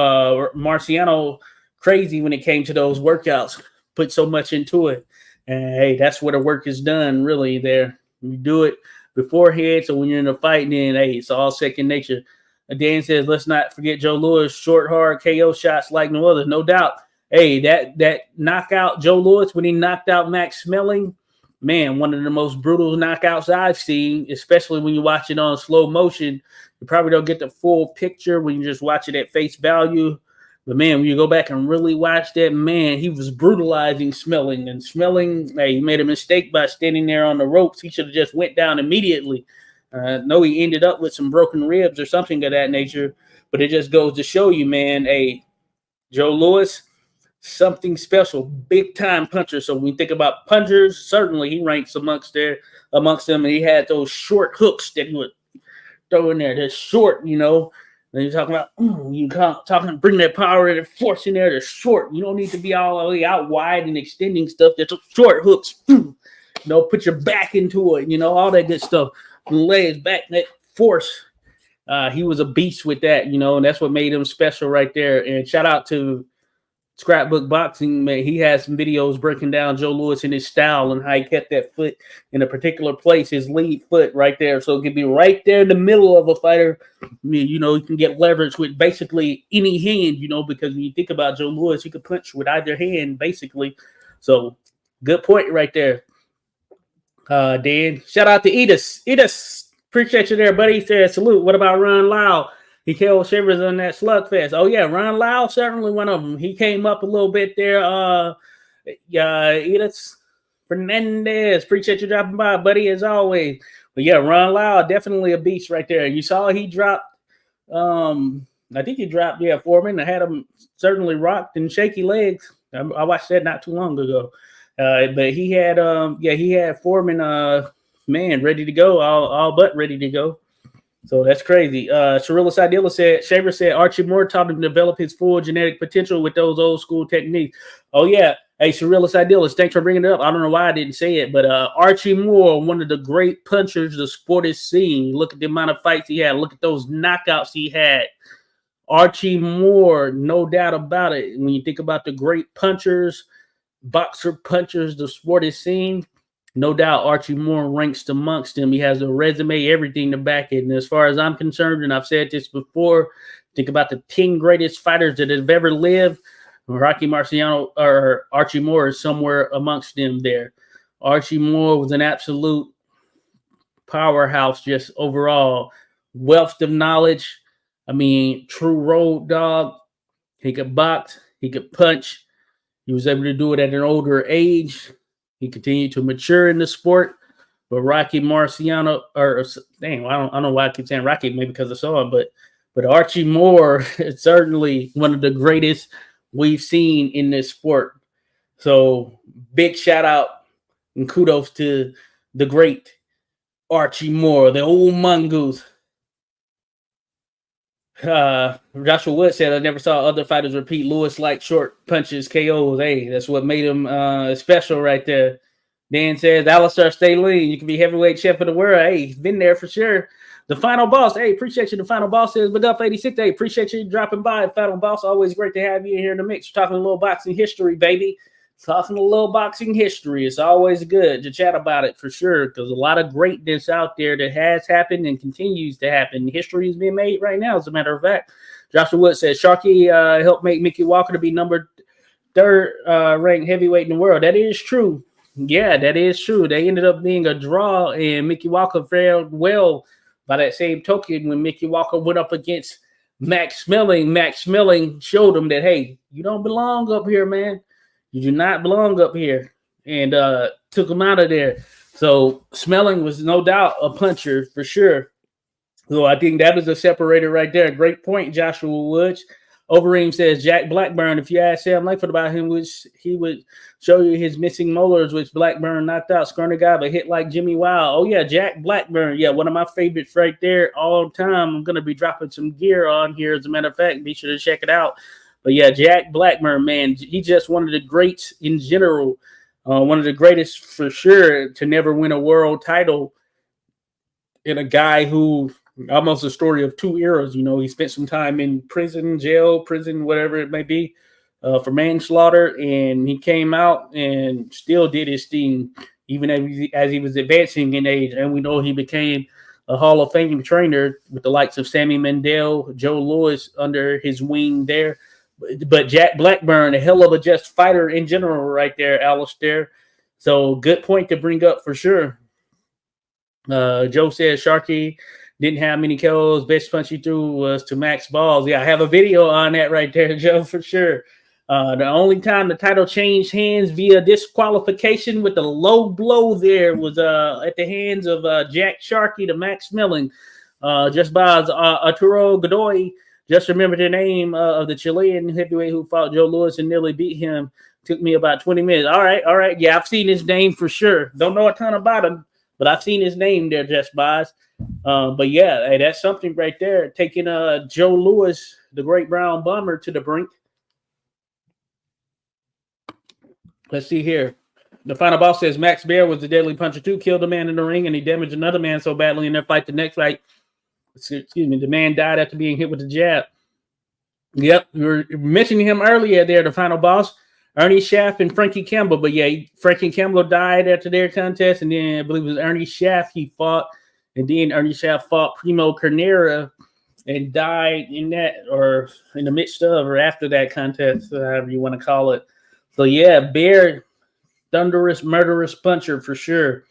Marciano, crazy when it came to those workouts, put so much into it. And, hey, that's where the work is done, really, there. You do it beforehand, so when you're in a fight, then, hey, it's all second nature. Dan says, let's not forget Joe Louis, short, hard KO shots like no other. No doubt. Hey, that knockout, Joe Louis, when he knocked out Max Schmeling, man, one of the most brutal knockouts I've seen, especially when you watch it on slow motion. You probably don't get the full picture when you just watch it at face value. But, man, when you go back and really watch that, man, he was brutalizing Schmeling. And Schmeling, hey, he made a mistake by standing there on the ropes. He should have just went down immediately. No, he ended up with some broken ribs or something of that nature. But it just goes to show you, man, hey, Joe Louis, something special, big-time puncher. So when we think about punchers, certainly he ranks amongst them. And he had those short hooks that he would throw in there. They're short, And you're talking about, bring that power and force in there. They're short. You don't need to be all the way out wide and extending stuff. They're short hooks. Put your back into it, all that good stuff. Legs, back, that force. He was a beast with that, and that's what made him special right there. And shout out to Scrapbook Boxing, man. He has some videos breaking down Joe Louis and his style and how he kept that foot in a particular place, his lead foot right there. So it could be right there in the middle of a fighter. You can get leverage with basically any hand, because when you think about Joe Louis, he could punch with either hand, basically. So good point right there. Dan, shout out to Edis, appreciate you there, buddy. He said salute. What about Ron Lau? He killed Shivers on that slugfest. Oh yeah, Ron Lau, certainly one of them. He came up a little bit there. Edis, Fernandez. Appreciate you dropping by, buddy, as always. But yeah, Ron Lyle, definitely a beast right there. You saw he dropped, I think he dropped, Foreman. I had him certainly rocked and shaky legs. I watched that not too long ago. But he had, he had Foreman, man, ready to go, all but ready to go. So that's crazy. Cirillis Idealist said, Shaver said Archie Moore taught him to develop his full genetic potential with those old school techniques. Oh, yeah. Hey, Cirillis Idealist, thanks for bringing it up. I don't know why I didn't say it, but Archie Moore, one of the great punchers the sport has seen. Look at the amount of fights he had. Look at those knockouts he had. Archie Moore, no doubt about it. When you think about the great punchers, boxer punchers the sport has seen, no doubt Archie Moore ranks amongst them. He has a resume, everything to back it. And as far as I'm concerned, and I've said this before, think about the 10 greatest fighters that have ever lived. Rocky Marciano or Archie Moore is somewhere amongst them there. Archie Moore was an absolute powerhouse just overall. Wealth of knowledge. I mean, true road dog. He could box. He could punch. He was able to do it at an older age. He continued to mature in the sport. But Rocky Marciano, I don't know why I keep saying Rocky, maybe because I saw him, but Archie Moore is certainly one of the greatest we've seen in this sport. So big shout out and kudos to the great Archie Moore, the old mongoose. Joshua Wood said, I never saw other fighters repeat Lewis-like short punches, KOs. Hey, that's what made him special right there. Dan says, Alistair, stay lean. You can be heavyweight champ of the world. Hey, he's been there for sure. The Final Boss. Hey, appreciate you. The Final Boss says, but up 86. Hey, appreciate you dropping by. Final Boss, always great to have you here in the mix. We're talking a little boxing history, baby. Talking a little boxing history. It's always good to chat about it for sure, because a lot of greatness out there that has happened and continues to happen. History is being made right now, as a matter of fact. Joshua Wood says, Sharkey helped make Mickey Walker to be number 3rd ranked heavyweight in the world. That is true. Yeah, that is true. They ended up being a draw, and Mickey Walker fared well. By that same token, when Mickey Walker went up against Max Schmeling showed him that, hey, you don't belong up here, man. You do not belong up here, and took him out of there. So Schmeling was no doubt a puncher for sure. So I think that is a separator right there. Great point, Joshua Woods. Overeem says, Jack Blackburn, if you ask Sam Langford about him, he would show you his missing molars, which Blackburn knocked out. Scrawny guy, but hit like Jimmy Wild. Oh, yeah, Jack Blackburn. Yeah, one of my favorites right there all the time. I'm going to be dropping some gear on here, as a matter of fact. Be sure to check it out. But, yeah, Jack Blackburn, man, he's just one of the greats in general. One of the greatest for sure to never win a world title. And a guy who almost a story of 2 eras. You know, he spent some time in prison, whatever it may be, for manslaughter. And he came out and still did his thing, even as he was advancing in age. And we know he became a Hall of Fame trainer with the likes of Sammy Mendel, Joe Louis under his wing there. But Jack Blackburn, a hell of a just fighter in general right there, Alistair. So good point to bring up for sure. Joe says Sharkey didn't have many KOs. Best punch he threw was to Max Balls. Yeah, I have a video on that right there, Joe, for sure. The only time the title changed hands via disqualification with the low blow there was at the hands of Jack Sharkey to Max Schmeling, just by Arturo Godoy. Just remember the name of the Chilean heavyweight who fought Joe Louis and nearly beat him. Took me about 20 minutes. All right. Yeah, I've seen his name for sure. Don't know a ton about him, but I've seen his name there, just buys. But yeah, hey, that's something right there. Taking Joe Louis, the great brown bomber, to the brink. Let's see here. The Final Boss says Max Baer was the deadly puncher too. Killed a man in the ring, and he damaged another man so badly in their fight. The next fight, the man died after being hit with the jab. Yep, we were mentioning him earlier there, the Final Boss. Ernie Schaff and Frankie Campbell. But yeah, Frankie Campbell died after their contest, and then I believe it was Ernie Schaff he fought. And then Ernie Schaff fought Primo Carnera and died in that, or in the midst of, or after that contest, however you want to call it. So yeah, Bear, thunderous, murderous puncher for sure.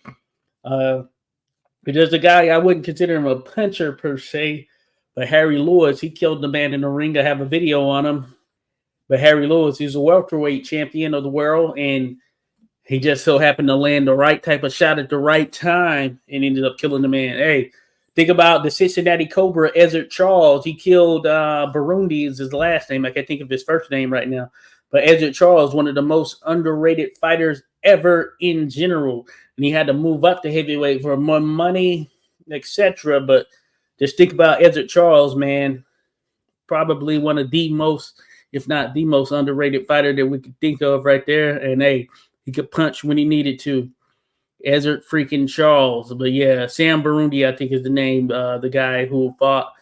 There's a guy, I wouldn't consider him a puncher per se, but Harry Lewis, he killed the man in the ring. I have a video on him. But Harry Lewis, he's a welterweight champion of the world, and He just so happened to land the right type of shot at the right time and ended up killing the man. Hey, think about the Cincinnati Cobra, Ezzard Charles. He killed Burundi is his last name. I can't think of his first name right now. But Ezzard Charles, one of the most underrated fighters ever in general. And he had to move up to heavyweight for more money, etc. But just think about Ezzard Charles, man. Probably one of the most, if not the most underrated fighter that we could think of right there. And hey, he could punch when he needed to. Ezzard freaking Charles. But yeah, Sam Burundi, I think is the name, the guy who fought.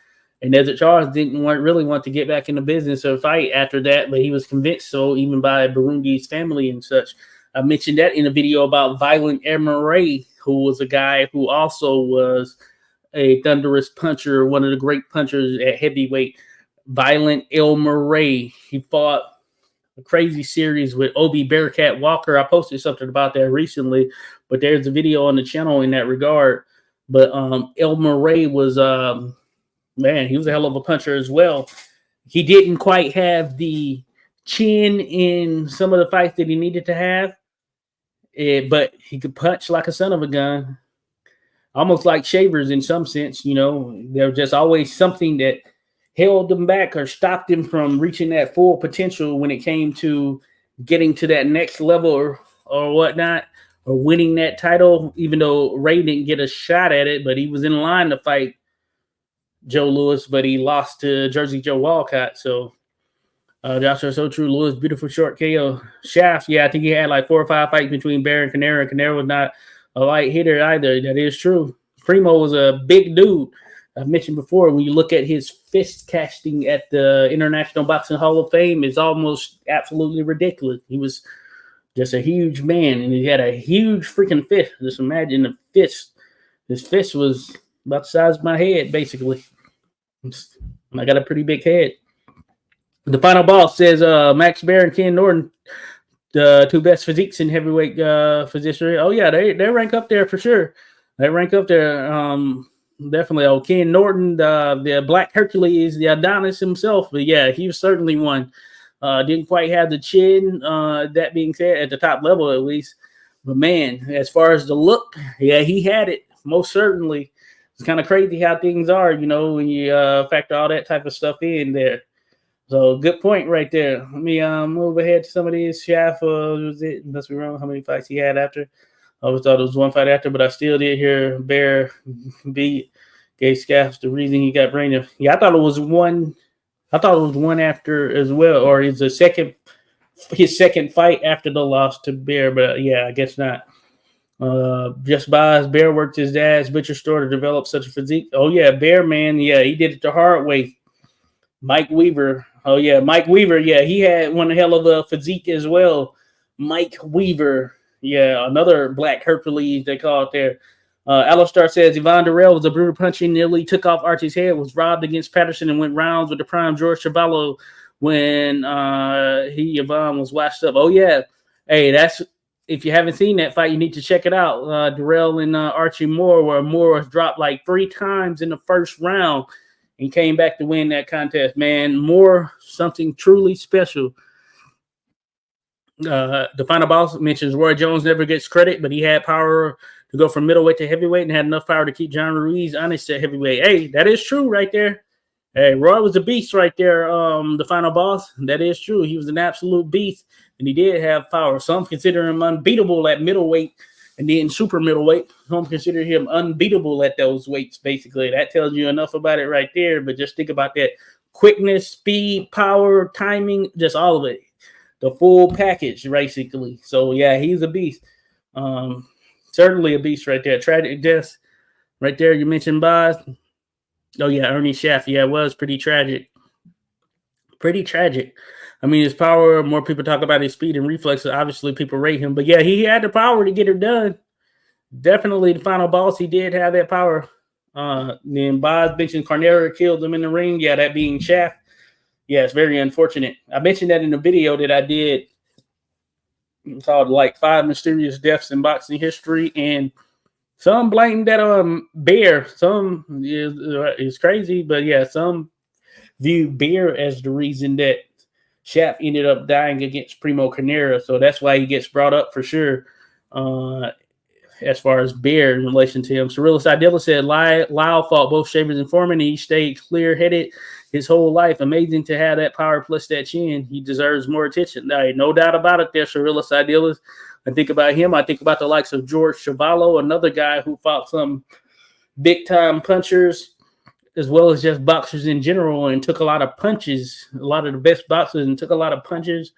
And Ezzard Charles didn't really want to get back in the business or fight after that, but he was convinced so, even by Burundi's family and such. I mentioned that in a video about Violent Emery, who was a guy who also was a thunderous puncher, one of the great punchers at heavyweight. Violent El Murray. He fought a crazy series with Obi Bearcat Walker. I posted something about that recently, but there's a video on the channel in that regard. But El Murray was, man, he was a hell of a puncher as well. He didn't quite have the chin in some of the fights that he needed to have, but he could punch like a son of a gun. Almost like Shavers in some sense, you know. There was just always something that held them back or stopped him from reaching that full potential when it came to getting to that next level or whatnot, or winning that title, even though Ray didn't get a shot at it, but he was in line to fight Joe Louis, but he lost to Jersey Joe Walcott. So Joshua, so true. Louis, beautiful short KO. Shaft, yeah, I think he had like 4 or 5 fights between Bear and Canero. Canero was not a light hitter either. That is true. Primo was a big dude. I've mentioned before, when you look at his fist casting at the International Boxing Hall of Fame, it's almost absolutely ridiculous. He was just a huge man, and he had a huge freaking fist. Just imagine the fist. His fist was about the size of my head, basically. I got a pretty big head. The final boss says Max Baer and Ken Norton, the 2 best physiques in heavyweight position. Oh, yeah, they rank up there for sure. They rank up there. Definitely. Oh, Ken Norton, the Black Hercules, the Adonis himself. But yeah, he was certainly one. Didn't quite have the chin, that being said, at the top level at least. But man, as far as the look, yeah, he had it, most certainly. It's kind of crazy how things are, you know, when you factor all that type of stuff in there. So good point right there. Let me move ahead to some of these. Shaft, was it? Must be wrong how many fights he had after. I always thought it was 1 fight after, but I still did hear Bear beat Gay Scaffs the reason he got brain. Yeah, I thought it was one. I thought it was one after as well, or is his second fight after the loss to Bear. But yeah, I guess not. Just Boz, Bear worked his dad's butcher store to develop such a physique. Oh yeah, Bear, man, yeah, he did it the hard way. Mike Weaver. Oh yeah, Mike Weaver. Yeah, he had one hell of a physique as well. Mike Weaver. Yeah, another Black Hercules, they call it there. Alistar says Yvonne Durrell was a brutal puncher, nearly took off Archie's head, was robbed against Patterson, and went rounds with the prime George Chavallo when Yvonne was washed up. Oh, yeah. Hey, that's, if you haven't seen that fight, you need to check it out. Durrell and Archie Moore, where Moore was dropped like 3 times in the first round and came back to win that contest. Man, Moore, something truly special. The final boss mentions Roy Jones never gets credit, but he had power to go from middleweight to heavyweight and had enough power to keep John Ruiz honest at heavyweight. Hey, that is true right there. Hey, Roy was a beast right there. The final boss, that is true. He was an absolute beast, and he did have power. Some consider him unbeatable at middleweight, and then super middleweight. Some consider him unbeatable at those weights, basically. That tells you enough about it right there, but just think about that. Quickness, speed, power, timing, just all of it. The full package, basically. So, yeah, he's a beast. Certainly a beast right there. Tragic death right there. You mentioned Boz. Oh, yeah, Ernie Shaft. Yeah, it was pretty tragic. Pretty tragic. I mean, his power, more people talk about his speed and reflexes. Obviously, people rate him. But, yeah, he had the power to get it done. Definitely the final boss. He did have that power. Then Boz mentioned Carnera killed him in the ring. Yeah, that being Shaft. Yeah, it's very unfortunate. I mentioned that in the video that I did. It's called like 5 mysterious deaths in boxing history, and some blame that Bear. Some is crazy, but yeah, some view Bear as the reason that Shaft ended up dying against Primo Carnera. So that's why he gets brought up for sure. Uh, as far as Bear in relation to him. Cyrilus Idilla said Lyle fought both Shavers and Foreman, and he stayed clear-headed his whole life. Amazing to have that power plus that chin. He deserves more attention. No doubt about it there, Cyrilus Idilla. I think about him. I think about the likes of George Chavallo, another guy who fought some big-time punchers as well as just boxers in general and took a lot of punches, a lot of the best boxers, and took a lot of punches,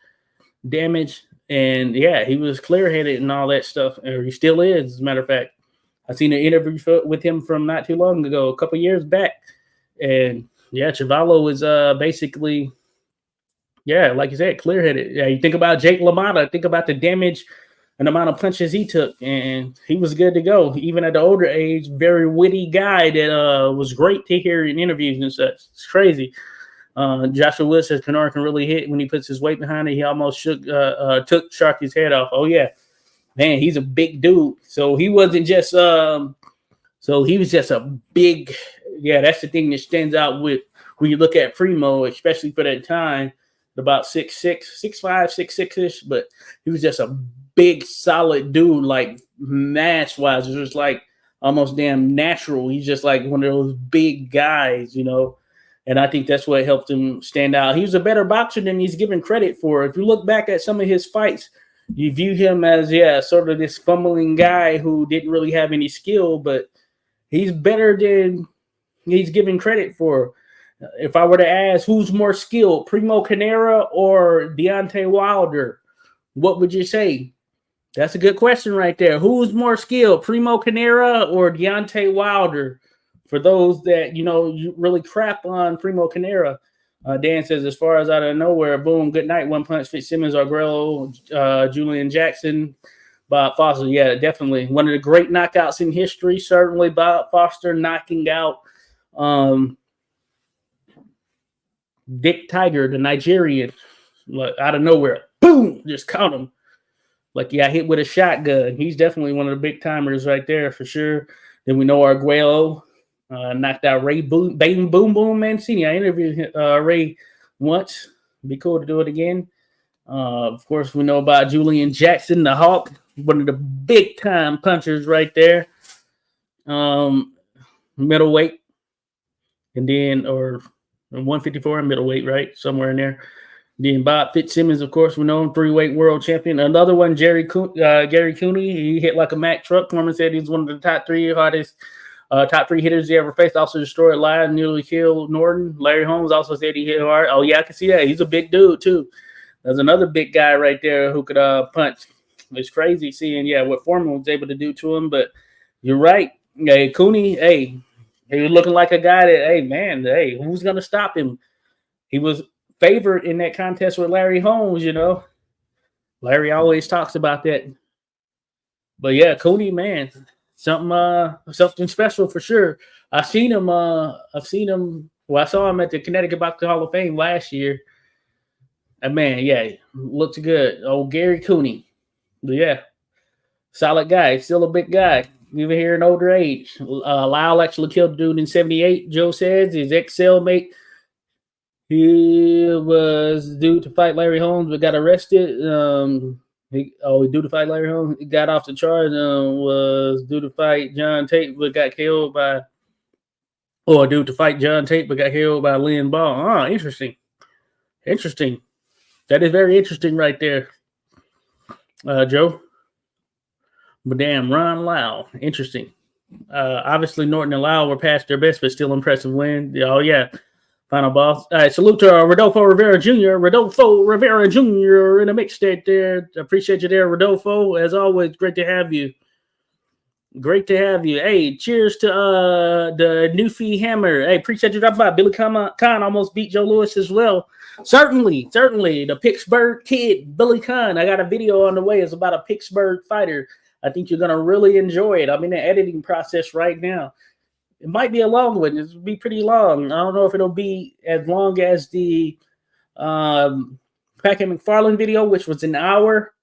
damage. And yeah, he was clear-headed and all that stuff, or he still is. As a matter of fact, I seen an interview with him from not too long ago, a couple years back, and yeah, Chavallo is basically, yeah, like you said, clear-headed. Yeah, you think about Jake LaMotta, think about the damage and the amount of punches he took, and he was good to go, even at the older age. Very witty guy that was great to hear in interviews and such. It's crazy. Joshua Wood says Kennard can really hit when he puts his weight behind it. He almost took Sharky's head off. Oh yeah, man, he's a big dude. So he wasn't just so he was just a big. Yeah, that's the thing that stands out with when you look at Primo, especially for that time, about 6'6", 6'5", 6'6"-ish. But he was just a big, solid dude, like mass wise. It was like almost damn natural. He's just like one of those big guys, you know. And I think that's what helped him stand out. He was a better boxer than he's given credit for. If you look back at some of his fights, you view him as, sort of this fumbling guy who didn't really have any skill, but he's better than he's given credit for. If I were to ask who's more skilled, Primo Carnera or Deontay Wilder, what would you say? That's a good question right there. Who's more skilled, Primo Carnera or Deontay Wilder? For those that, you really crap on Primo Carnera. Dan says, as far as out of nowhere, boom, good night, one punch, Fitzsimmons, Arguello, Julian Jackson, Bob Foster. Yeah, definitely. One of the great knockouts in history, certainly Bob Foster knocking out Dick Tiger, the Nigerian, out of nowhere. Boom, just caught him. Like he got hit with a shotgun. He's definitely one of the big timers right there for sure. Then we know Arguello. Knocked out Ray Boom Boom Mancini. I interviewed Ray once. It'd be cool to do it again. Of course, we know about Julian Jackson, the Hawk, one of the big time punchers right there. Middleweight, and then or 154 middleweight, right, somewhere in there. Then Bob Fitzsimmons, of course, we know him, 3-weight world champion. Another one, Gary Cooney. He hit like a Mack truck. Foreman said he's one of the top three hitters he ever faced. Also destroyed live, nearly killed Norton. Larry Holmes also said he hit hard. Oh, yeah, I can see that. He's a big dude, too. There's another big guy right there who could punch. It's crazy seeing, what Foreman was able to do to him. But you're right. Hey, Cooney, he was looking like a guy that, who's going to stop him? He was favored in that contest with Larry Holmes, Larry always talks about that. But, yeah, Cooney, man, something special for sure. I saw him at the Connecticut Boxing Hall of Fame last year. And man, looked good. Old Gary Cooney. But solid guy. Still a big guy, even here in older age. Lyle actually killed a dude in 1978, Joe says. His ex-cellmate, he was due to fight Larry Holmes, but got arrested. He due to fight Larry Holmes. He got off the charge and was due to fight John Tate, but got killed by, due to fight John Tate, but got killed by Lynn Ball. Interesting. That is very interesting right there, Joe. But damn, Ron Lau. Interesting. Obviously, Norton and Lau were past their best, but still impressive win. Oh, yeah. Final boss. All right, salute to Rodolfo Rivera Jr. In the mix state there. Appreciate you there, Rodolfo. As always, great to have you. Hey, cheers to the Newfie Hammer. Hey, appreciate you dropping by. Billy Conn almost beat Joe Louis as well. Certainly. The Pittsburgh kid, Billy Conn. I got a video on the way. It's about a Pittsburgh fighter. I think you're going to really enjoy it. I'm in the editing process right now. It might be a long one. It'll be pretty long. I don't know if it'll be as long as the Packard McFarland video, which was an hour,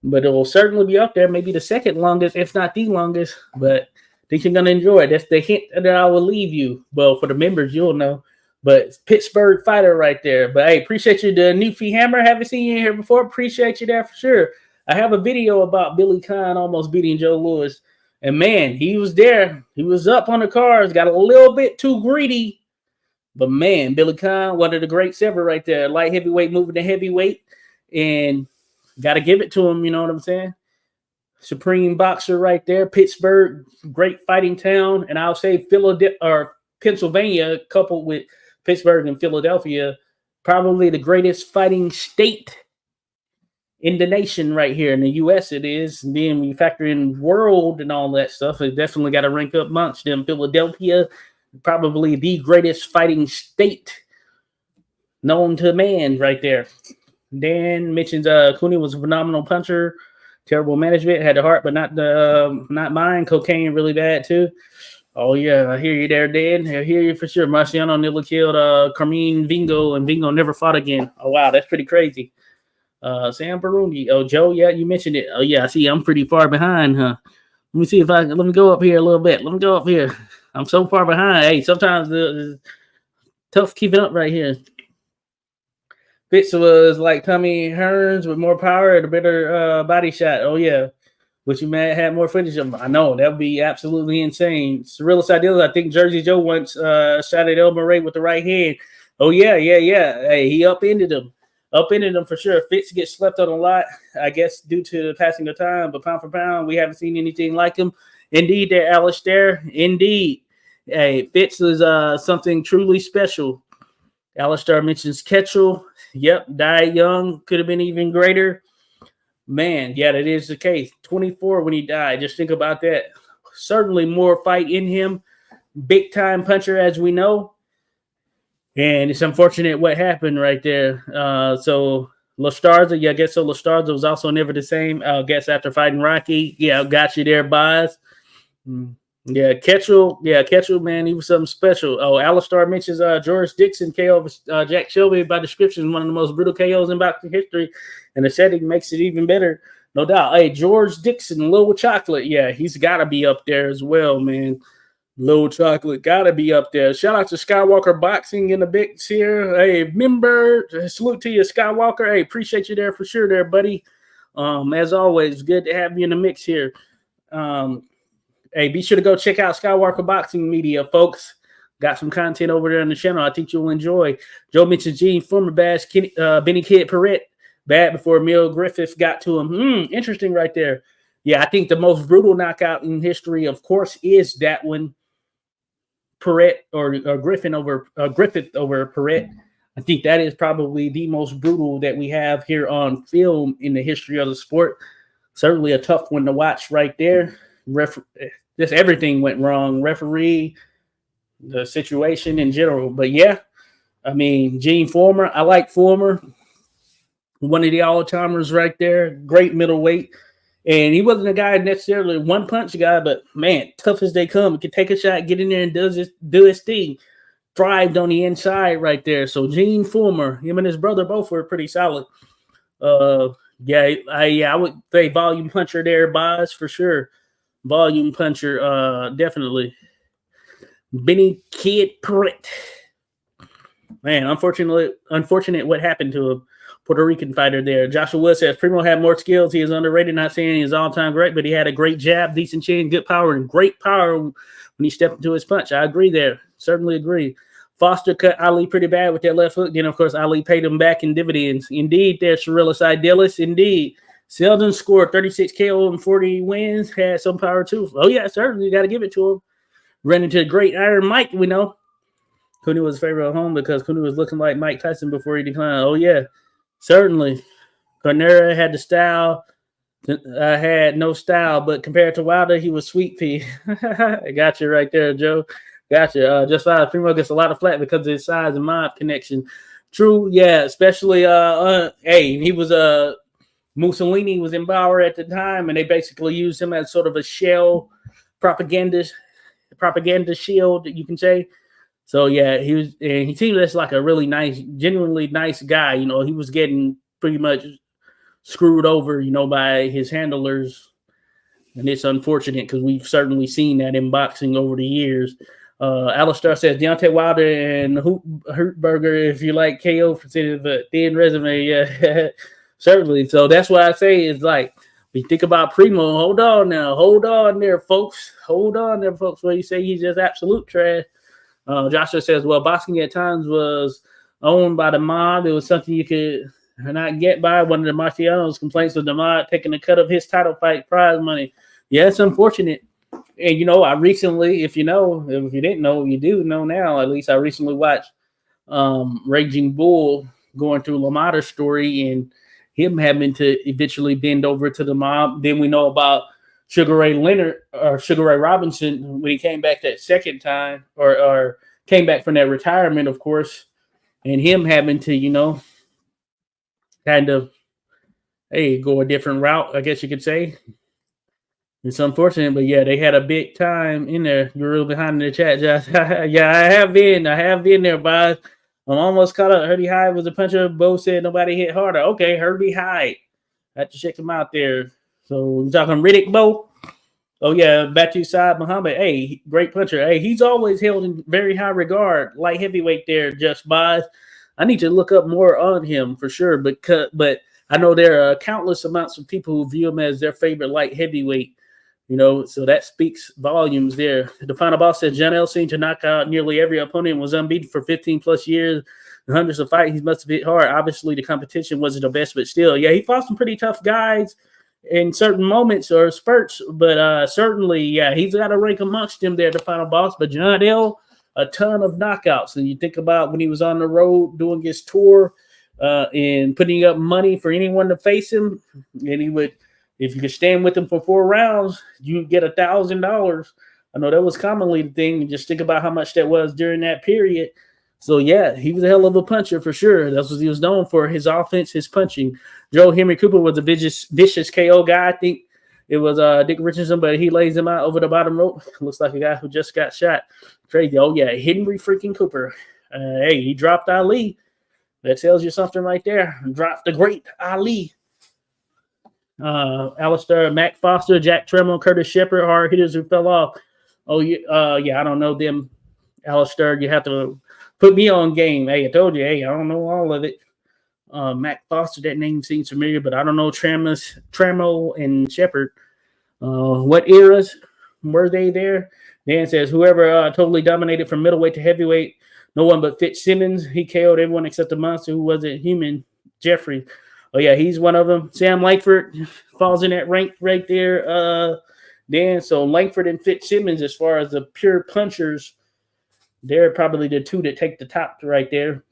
but it will certainly be up there. Maybe the second longest, if not the longest. But I think you're going to enjoy it. That's the hint that I will leave you. Well, for the members, you'll know. But Pittsburgh fighter right there. But hey, appreciate you, the Newfie Hammer. Haven't seen you here before. Appreciate you there for sure. I have a video about Billy Conn almost beating Joe Louis. And man, he was there. He was up on the cards, got a little bit too greedy. But man, Billy Conn, one of the greats ever right there. Light heavyweight moving to heavyweight. And got to give it to him, you know what I'm saying? Supreme boxer right there. Pittsburgh, great fighting town. And I'll say Philadelphia or Pennsylvania, coupled with Pittsburgh and Philadelphia, probably the greatest fighting state in the nation right here in the U.S. It is. And then when you factor in world and all that stuff, it definitely got to rank up amongst them. Philadelphia, probably the greatest fighting state known to man right there. Dan mentions Cooney was a phenomenal puncher. Terrible management, had the heart, but not mine. Cocaine really bad too. Oh yeah, I hear you there, Dan. I hear you for sure. Marciano nearly killed Carmine Vingo, and Vingo never fought again. Oh wow, that's pretty crazy. Sam Barundi. Oh Joe, yeah, you mentioned it. Oh yeah, I see. I'm pretty far behind, huh? Let me see if let me go up here a little bit. Let me go up here. I'm so far behind. Hey, sometimes it's tough keeping up right here. Fitz was like Tommy Hearns with more power and a better body shot. Oh, yeah. But you might have more footage of him. I know. That would be absolutely insane. Surrealist Ideals, I think Jersey Joe once shot at El Murray with the right hand. Oh, yeah. Hey, he upended him. Upended him for sure. Fitz gets slept on a lot, I guess, due to the passing of time. But pound for pound, we haven't seen anything like him. Indeed, there, Alistair. Indeed. Hey, Fitz is something truly special. Alistair mentions Ketchel. Yep, died young. Could have been even greater. Man, yeah, that is the case. 24 when he died. Just think about that. Certainly more fight in him. Big time puncher, as we know. And it's unfortunate what happened right there. So Lastarza, yeah, I guess so. Lastarza was also never the same. I guess after fighting Rocky, yeah, got you there, Boz. Yeah, Ketchel, man, he was something special. Oh, Alistair mentions George Dixon KO Jack Shelby by description, one of the most brutal KOs in boxing history, and the setting makes it even better, no doubt. Hey, George Dixon, Little Chocolate, yeah, he's got to be up there as well, man. Little Chocolate, got to be up there. Shout out to Skywalker Boxing in the mix here. Hey, member, salute to you, Skywalker. Hey, appreciate you there for sure there, buddy. As always, good to have you in the mix here. Hey, be sure to go check out Skywalker Boxing Media, folks. Got some content over there on the channel. I think you'll enjoy. Joe mentioned Gene, former Bash, Benny Kid Perrette, bad before Emil Griffith got to him. Interesting right there. Yeah, I think the most brutal knockout in history, of course, is that one. Perrette or Griffith over Perrette. I think that is probably the most brutal that we have here on film in the history of the sport. Certainly a tough one to watch right there. Just everything went wrong. Referee, the situation in general. But yeah, I mean, Gene Former, I like Former. One of the all-timers right there. Great middleweight. And he wasn't a guy necessarily one-punch guy, but man, tough as they come. He can take a shot, get in there and do his thing. Thrived on the inside right there. So Gene Former, him and his brother both were pretty solid. I would say volume puncher there, Boz, for sure. Volume puncher, definitely. Benny Kid Perrette. Man, unfortunate what happened to him. Puerto Rican fighter there. Joshua Wood says Primo had more skills. He is underrated. Not saying he's all-time great, but he had a great jab, decent chin, good power, and great power when he stepped into his punch. I agree there. Certainly agree. Foster cut Ali pretty bad with that left hook. Then, of course, Ali paid him back in dividends. Indeed, there's Surrealist Idealist. Indeed. Seldon scored 36 KO and 40 wins. Had some power, too. Oh, yeah, certainly. You got to give it to him. Ran into the great Iron Mike, we know. Cooney was favorite at home because Cooney was looking like Mike Tyson before he declined. Oh, yeah. Certainly. Carnera had the style. Had no style, but compared to Wilder, he was sweet pea. I got you right there, Joe. Got you. Just Five Primo gets a lot of flack because of his size and mob connection. True, yeah, especially he was Mussolini was in power at the time, and they basically used him as sort of a shell propaganda shield, you can say. So yeah, he seemed just like a really nice, genuinely nice guy. You know, he was getting pretty much screwed over, you know, by his handlers. And it's unfortunate because we've certainly seen that in boxing over the years. Alistair says Deontay Wilder and Hurtberger, if you like KO percentage, but thin resume, yeah. Certainly. So that's why I say it's like we think about Primo. Hold on now. Hold on there, folks. Hold on there, folks. Where you say he's just absolute trash. Joshua says, well, boxing at times was owned by the mob. It was something you could not get by. One of the Marciano's complaints was the mob taking a cut of his title fight prize money. Yeah, it's unfortunate. And, you know, I recently, if you didn't know, you do know now, at least I recently watched Raging Bull going through LaMotta's story and him having to eventually bend over to the mob. Then we know about Sugar Ray Leonard or Sugar Ray Robinson when he came back that second time or came back from that retirement, of course, and him having to, you know, kind of, hey, go a different route, I guess you could say. It's unfortunate, but yeah, they had a big time in there. You're real behind in the chat, Josh. Yeah, I have been there, but I'm almost caught up. Herbie Hyde was a puncher. Bo said nobody hit harder. Okay, Herbie Hyde. I have to check him out there. So you talking Riddick, Bo? Oh yeah, back to your side, Muhammad. Hey, great puncher. Hey, he's always held in very high regard. Light heavyweight there, Just Boz. I need to look up more on him for sure, but I know there are countless amounts of people who view him as their favorite light heavyweight. You know, so that speaks volumes there. The final boss said John L. seemed to knock out nearly every opponent and was unbeaten for 15 plus years and hundreds of fights. He must have hit hard. Obviously, the competition wasn't the best, but still, yeah, he fought some pretty tough guys in certain moments or spurts. But certainly, yeah, he's got a rank amongst them there, the final boss. But John L., a ton of knockouts. And you think about when he was on the road doing his tour and putting up money for anyone to face him, and he would – if you could stand with him for 4 rounds, you get $1,000. I know that was commonly the thing. Just think about how much that was during that period. So, yeah, he was a hell of a puncher for sure. That's what he was known for, his offense, his punching. Joe Henry Cooper was a vicious KO guy. I think it was Dick Richardson, but he lays him out over the bottom rope. Looks like a guy who just got shot. Crazy. Oh, yeah, Henry freaking Cooper. Hey, he dropped Ali. That tells you something right there. Dropped the great Ali. Alistair, Mac Foster, Jack Tremble, Curtis Shepard, hard hitters who fell off. Oh, yeah, I don't know them, Alistair. You have to put me on game. Hey, I told you, hey, I don't know all of it. Mac Foster, that name seems familiar, but I don't know Tremble and Shepard. What eras were they there? Dan says, whoever totally dominated from middleweight to heavyweight, no one but Fitzsimmons. He KO'd everyone except the monster who wasn't human, Jeffrey. Oh, yeah, he's one of them. Sam Langford falls in that rank right there. Dan, so Langford and Fitzsimmons, as far as the pure punchers, they're probably the two that take the top right there.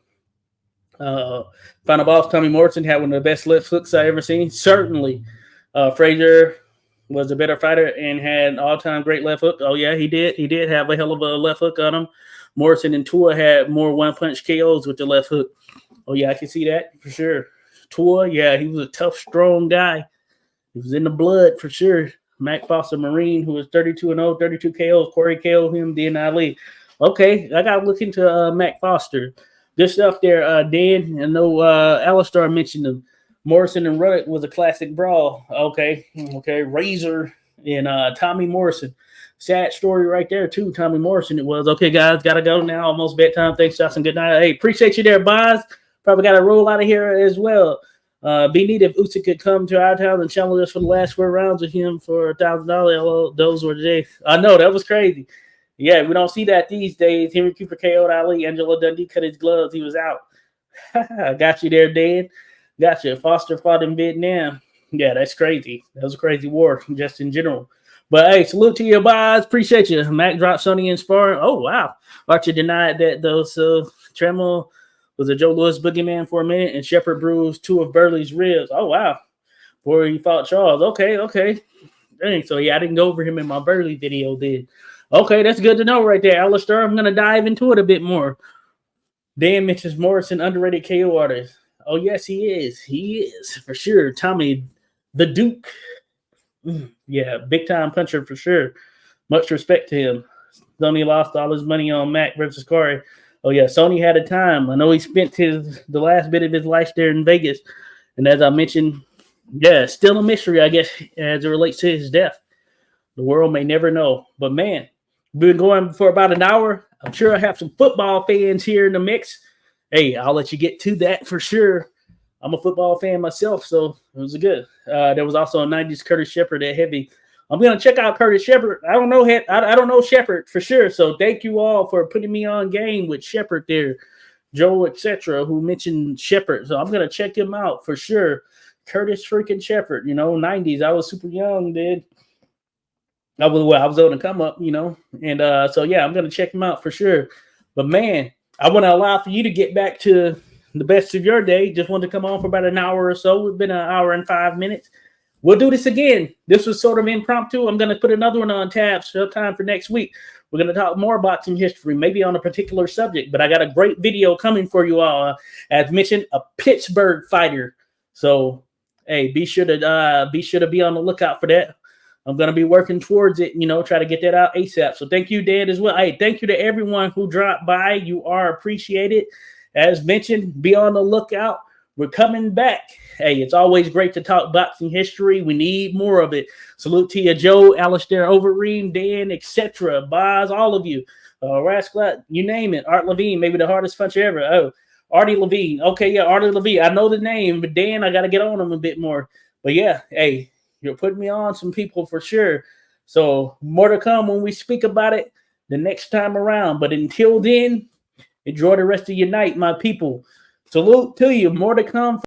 Final boss, Tommy Morrison, had one of the best left hooks I ever seen. Certainly. Frazier was a better fighter and had an all-time great left hook. Oh, yeah, he did. He did have a hell of a left hook on him. Morrison and Tua had more one-punch KOs with the left hook. Oh, yeah, I can see that for sure. Tua, yeah, he was a tough, strong guy. He was in the blood for sure. Mac Foster Marine, who was 32-0, 32 KOs. Corey KO'd him, then Ali. Okay, I got to look into Mac Foster. Good stuff there, Dan. I know Alistair mentioned him. Morrison and Ruddock was a classic brawl. Okay. Razor and Tommy Morrison. Sad story right there, too. Tommy Morrison it was. Okay, guys, got to go now. Almost bedtime. Thanks, Justin. Good night. Hey, appreciate you there, Boz. Probably got to roll out of here as well. Be neat if Usyk could come to our town and challenge us for the last 4 rounds with him for $1,000. Those were the days. I know, that was crazy. Yeah, we don't see that these days. Henry Cooper KO'd Ali. Angelo Dundee cut his gloves. He was out. Got you there, Dan. Got you. Foster fought in Vietnam. Yeah, that's crazy. That was a crazy war just in general. But, hey, salute to you, boys. Appreciate you. Mac dropped Sonny in sparring. Oh, wow. Archer denied that, though. So, Tremel was a Joe Louis boogeyman for a minute, and Shepard bruised 2 of Burley's ribs. Oh, wow. Before he fought Charles. Okay. Dang, so, yeah, I didn't go over him in my Burley video, did. Okay, that's good to know right there, Alistair. I'm going to dive into it a bit more. Dan mentions Morrison, underrated KO artist. Oh, yes, he is. He is, for sure. Tommy, the Duke. Yeah, big-time puncher for sure. Much respect to him. Sony lost all his money on Mac versus Corey. Oh, yeah, Sony had a time. I know he spent the last bit of his life there in Vegas. And as I mentioned, yeah, still a mystery, I guess, as it relates to his death. The world may never know. But, man, we've been going for about an hour. I'm sure I have some football fans here in the mix. Hey, I'll let you get to that for sure. I'm a football fan myself, so it was good. There was also a '90s Curtis Shepard at heavy. I'm gonna check out Curtis Shepard. I don't know I don't know Shepard for sure. So thank you all for putting me on game with Shepard there, Joe, etc., who mentioned Shepard. So I'm gonna check him out for sure. Curtis freaking Shepard, '90s. I was super young, dude. I was on the come up, and so yeah, I'm gonna check him out for sure. But man, I want to allow for you to get back to the best of your day. Just wanted to come on for about an hour or so. It's been an hour and 5 minutes. We'll do this again. This was sort of impromptu. I'm going to put another one on tab sometime for next week. We're going to talk more about some history, maybe on a particular subject. But I got a great video coming for you all. As mentioned, a Pittsburgh fighter. So, hey, be sure to be on the lookout for that. I'm going to be working towards it, try to get that out ASAP. So thank you, Dan, as well. Hey, thank you to everyone who dropped by. You are appreciated. As mentioned, be on the lookout. We're coming back. Hey, it's always great to talk boxing history. We need more of it. Salute to you, Joe, Alistair Overeem, Dan, etc. Boz, all of you. Rasclat, you name it. Art Levine, maybe the hardest puncher ever. Oh, Artie Levine. Okay, yeah, Artie Levine. I know the name, but Dan, I got to get on him a bit more. But yeah, hey, you're putting me on some people for sure. So more to come when we speak about it the next time around. But until then, enjoy the rest of your night, my people. Salute to you. More to come.